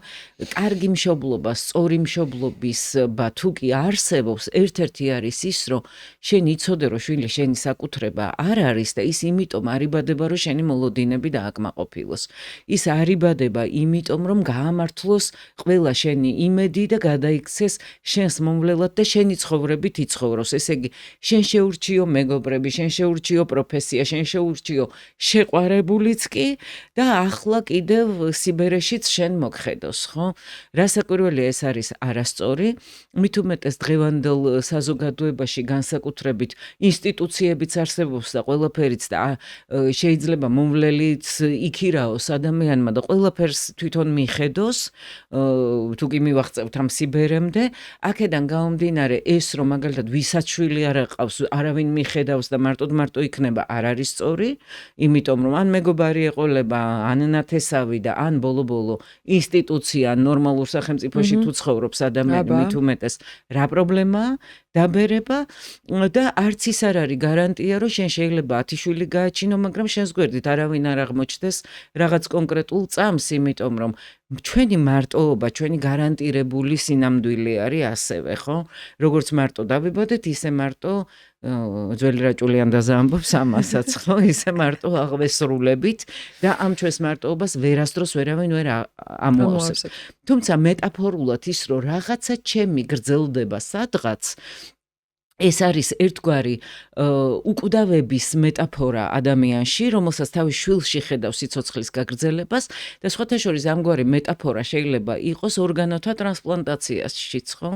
კარგი მშობლობა, სწორი მშობლობისება თუ კი არსებობს, ერთ-ერთი არის ის, რომ შენ იცოდე, რომ შვილი შენი საკუთრება არ არის და ის იმიტომ არ იბადება, რომ შენი მოლოდინები დააკმაყოფილოს. ის არ იბადება იმიტომ, რომ გაამართლოს ყველა შენი იმედი და გადაიქცეს შენს მომვლელად და შენი ცხოვრებით იცხოვროს. ესე იგი, შენ შეურჩიო მეგობრები, შენ შეურჩიო პროფესია, შენ შეურჩიო შეყვარებულიც კი და ახლა კიდევ სიბერეშიც შენ მოგხედოს, ხო? რასაკვირველია, ეს არის არასწორი, მით უმეტეს დღევანდელ საზოგადოებაში განსაკუთრებით ინსტიტუციებიც არსებობს და ყველაფერიც და შეიძლება მომვლელიც იქირაოს ადამიანმა და ყველაფერს თვითონ მიხედოს, თუ კი მივაღწევთ ამ სიბერემდე, აქედან გამომდინარე ეს, რომ მაგალითად ვისაც შვილი არ აყავს, არავინ მიხედავს და მარტო იქნება, არ არის სწორი, იმიტომ რომ ან მეგობარი ეყოლება, ან ნათესავი და ან ბოლო-ბოლო ინსტიტუცია, ნორმალურ სახელმწიფოში თუ ცხოვრობს ადამიანი, მით უმეტეს რა პრობლემაა? დაბერება და არც ის არ არის გარანტია, რომ შენ შეიძლება 10 შვილი გააჩინო, მაგრამ შენს გვერდით არავინ არ აღმოჩნდეს რაღაც კონკრეტულ წამს, იმიტომ რომ ჩვენი მარტოობა, ჩვენი გარანტირებული სინამდვილე არის ასევე, ხო? როგორც მარტო დავიბოდეთ, ისე მარტო ძველი რაჭული ანდაზა ამბობს ამასაც, ხო? ისე მარტო აღვესრულებით და ამ ჩვენს მარტოობას ვერასდროს ვერავინ ვერ ამოავსებს. თუმცა მეტაფორულად ის, რომ რაღაცა ჩემი გრძელდება სადღაც, ეს არის ერთგვარი უკვდავების მეტაფორა ადამიანში, რომელსაც თავის შვილში ხედავს სიცოცხლის გაგრძელებას და სხვათა შორის ამგვარი მეტაფორა შეიძლება იყოს ორგანოთა ტრანსპლანტაციაშიც, ხო?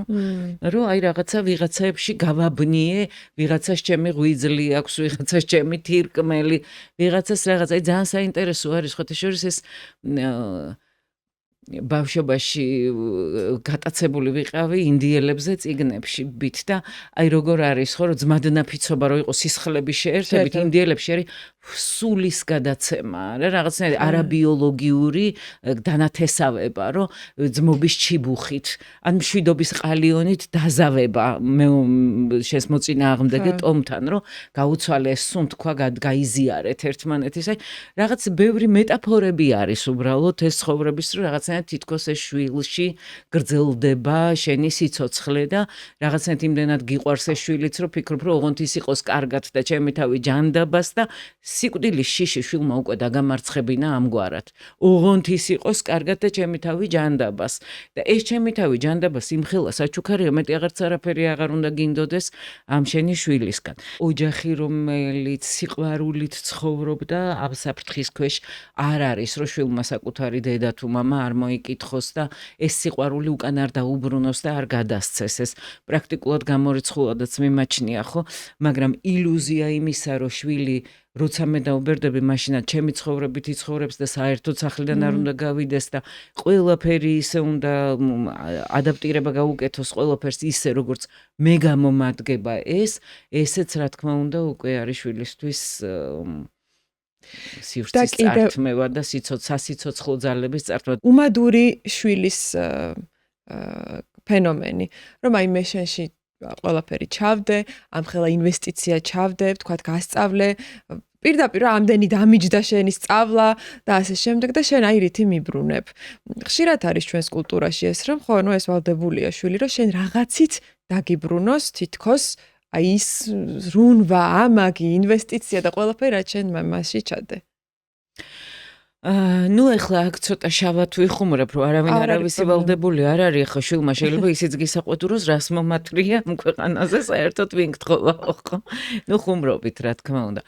რომ აი რაღაცა ვიღაცაებში გავაბნიე, ვიღაცას ჩემი ღვიძლი აქვს, ვიღაცას ჩემი თირკმელი, ვიღაცას რაღაც, აი ძალიან საინტერესო არის სხვათა შორის ეს ბავშვობაში გატაცებული ვიყავი ინდიელებზე წიგნებში ბით და აი როგორ არის ხო რომ ძმადნაფიცობა რო იყოს სისხლების შეერთებით ინდიელებში არის სულის გადაცემა რა რაღაცნაირი არაბიოლოგიური დანათესავება რომ ძმობის ჩიბუხით ან მშვიდობის ყალიონით დაზავება შენს მოწინააღმდეგე ტომთან რომ გაუცვალე სუნ თქვა გაიზიარეთ ერთმანეთის აი რაღაც ბევრი მეტაფორები არის უბრალოდ ეს ცხოვრების რომ რაღაცნაირად თითქოს ეს შვილში გრძელდება შენი სიცოცხლე და რაღაცნაირად იმდენად გიყვარს ეს შვილიც რომ ფიქრობ რომ ოღონდ ის იყოს კარგად და ჩემი თავი ჯანდაბას და სიკვდილის შიში შვილმა უკვე დაგამარცხებინა ამგვარად. ოღონდ ის იყოს კარგად და ჩემი თავი ჯანდაბას. და ეს ჩემი თავი ჯანდაბას იმხელა საჩუქარია მეტი აღარც არაფერი აღარ უნდა გინდოდეს ამ შენი შვილისგან. ოჯახი რომელიც სიყვარულით ცხოვრობდა ამ საფრთხის ქვეშ არ არის რომ შვილმა საკუთარი დედა თუ მამა არ მოიკითხოს და ეს სიყვარული უკან არ დაუბრუნოს და არ გადასცეს. ეს პრაქტიკულად გამორიცხულადაც მიმაჩნია, ხო? მაგრამ ილუზია იმისა რომ შვილი როცა მე დაუბერდები მაშინაც ჩემი ცხოვრებით იცხოვრებს და საერთოდ სახლიდან არ უნდა გავიდეს და ყველაფერი ისე უნდა ადაპტირება გაუკეთოს ყველაფერს ისე როგორც მე გამომადგება ესეც რა თქმა უნდა უკვე არის შვილისთვის სივრცის წართმევა და სასიცოცხლო ძალების წართმევა. უმადური შვილის ფენომენი, რომ აი მე შენში ყველაფერი ჩავდე, ამხელა ინვესტიცია ჩავდე, თქვათ გასწავლე, პირდაპირ ამდენი დამიჯდა შენი სწავლა და ასე შემდეგ და შენ აი რითი მიბრუნებ. ხშირად არის ჩვენს კულტურაში ეს რომ ხო, ნუ ეს ვალდებულია შვილი, რომ შენ რაღაცით დაგიბრუნოს თითქოს აი ის რუნვა, ამაგი, ინვესტიცია და ყველაფერი რაც შენ მასში ჩადე. ნუ ეხლა აქ ცოტა შავად ვიხუმრებ, რომ არავინ არავისი ვალდებული არ არის, ხო შვილმა შეიძლება ისიც გისაყვედუროს, რას მომათრია ამ ქვეყანაზე საერთოდ ვინ გთხოვა, ხო? ნუ ხუმრობით, რა თქმა უნდა.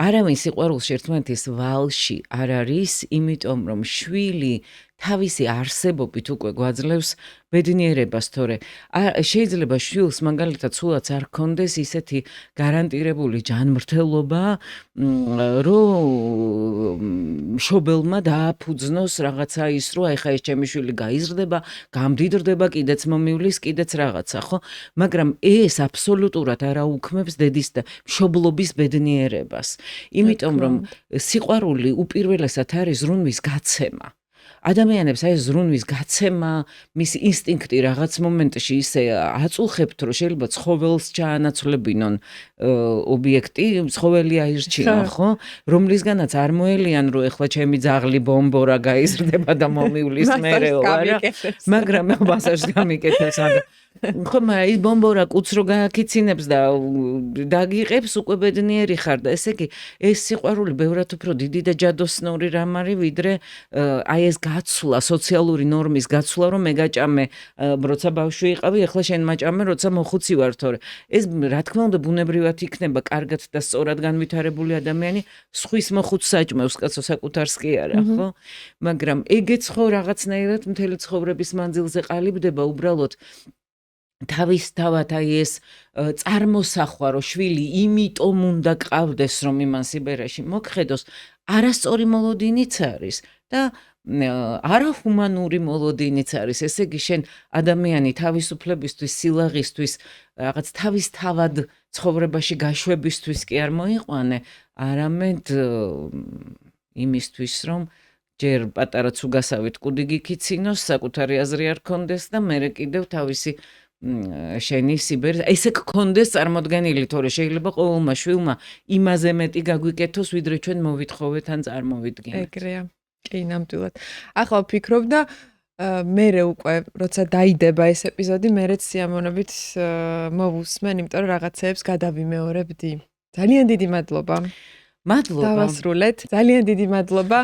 არავინ სიყვარულში ერთმანეთის ვალში არ არის, იმიტომ რომ შვილი თავისი არსებობით უკვე გვაძლევს ბედნიერებას, თორე შეიძლება შვილს მაგალითად სულაც არ ქონდეს ისეთი გარანტირებული ჯანმრთელობა, რომ მშობელმა დააფუძნოს რაღაცა ის, რომ აი ხა ეს ჩემი შვილი გაიზრდება, გამდიდრდება, კიდეც მომივლის, კიდეც რაღაცა, ხო? მაგრამ ეს აბსოლუტურად არ აუქმებს დედის და მშობლობის ბედნიერებას. იმიტომ რომ სიყვარული უპირველესად არის ზრუნვის გაცემა. ადამიანებს აი ზრუნვის გაცემა, მისი ინსტინქტი რაღაც მომენტში ისე აწუხებთ, რომ შეიძლება ცხოველს ჩაანაცვლებინონ ობიექტი, ცხოველი აირჩიონ, ხო? რომლისგანაც არ მოელიან, რომ ეხლა ჩემი ძაღლი ბომბორა გაიზრდება და მომივლის მერეო, არა? მაგრამ მასაჟს გამიკეთებს, ხომ ის ბომბორა კუც რო გააკიცინებს და დაგიღებს უკვე ბედნიერი ხარ და ესე იგი ეს სიყვარული ბევრად უფრო დიდი და ჯადოსნური რამ არის ვიდრე აი ეს გაცვლა სოციალური ნორმის გაცვლა რომ მე გაჭამე როცა ბავშვი იყავი ახლა შენ მაჭამე როცა მოხუცი ვარ თორე ეს რა თქმა უნდა ბუნებრივად იქნება კარგად და სწორად განვითარებული ადამიანი სხვის მოხუცს საჭმევს კაცო საკუთარს კი არა ხო მაგრამ ეგეც ხო რაღაცნაირად მთელი ცხოვრების მანძილზე ყალიბდება უბრალოდ თავისთავად აი ეს წარმოსახვა რომ შვილი იმიტომ უნდა ყავდეს რომ იმან სიბერეში მოგხედოს არასწორი მოლოდინიც არის და არახუმანური მოლოდინიც არის ესე იგი შენ ადამიანი თავისუფლებისთვის სილაღისთვის რაღაც თავისთავად ცხოვრებაში გაშვებისთვის კი არ მოიყვანე არამედ იმისთვის რომ ჯერ პატარა ცუგასავით კუდი გიქიცინოს საკუთარი აზრი არ კონდეს და მერე კიდევ თავისი შენი სიბერის ესე გქონდეს წარმოდგენილი, თორე შეიძლება ყოველმა შვილმა იმაზე მეტი გაგვიკეთოს, ვიდრე ჩვენ მოვითხოვეთ ან წარმოვიდგინეთ. ეგრეა. კი, ნამდვილად. ახლა ვფიქრობ და მერე უკვე როცა დაიდება ეს ეპიზოდი, მერეც სიამოვნებით მოვუსმენ, იმიტომ რომ რაღაცეებს გადავიმეორებდი. ძალიან დიდი მადლობა. მადლობა. დავასრულეთ. ძალიან დიდი მადლობა.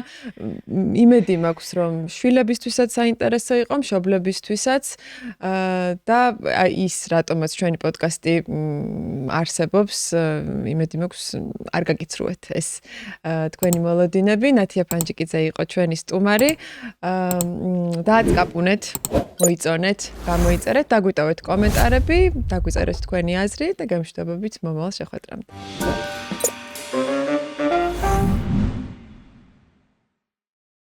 იმედი მაქვს, რომ შვილებისთვისაც საინტერესო იყო, მშობლებისთვისაც და ის რატომაც ჩვენი პოდკასტი არსებობს, იმედი მაქვს არ გაგიცრუეთ ეს თქვენი მოლოდინები. ნათია ფანჯიკიძე იყო ჩვენი სტუმარი. დააწყაპუნეთ, მოიწონეთ, გამოიწერეთ, დაგვიტოვეთ კომენტარები, დაგვიწერეთ თქვენი აზრი და გამშვიდობებით მომავალ შეხვედრამდე.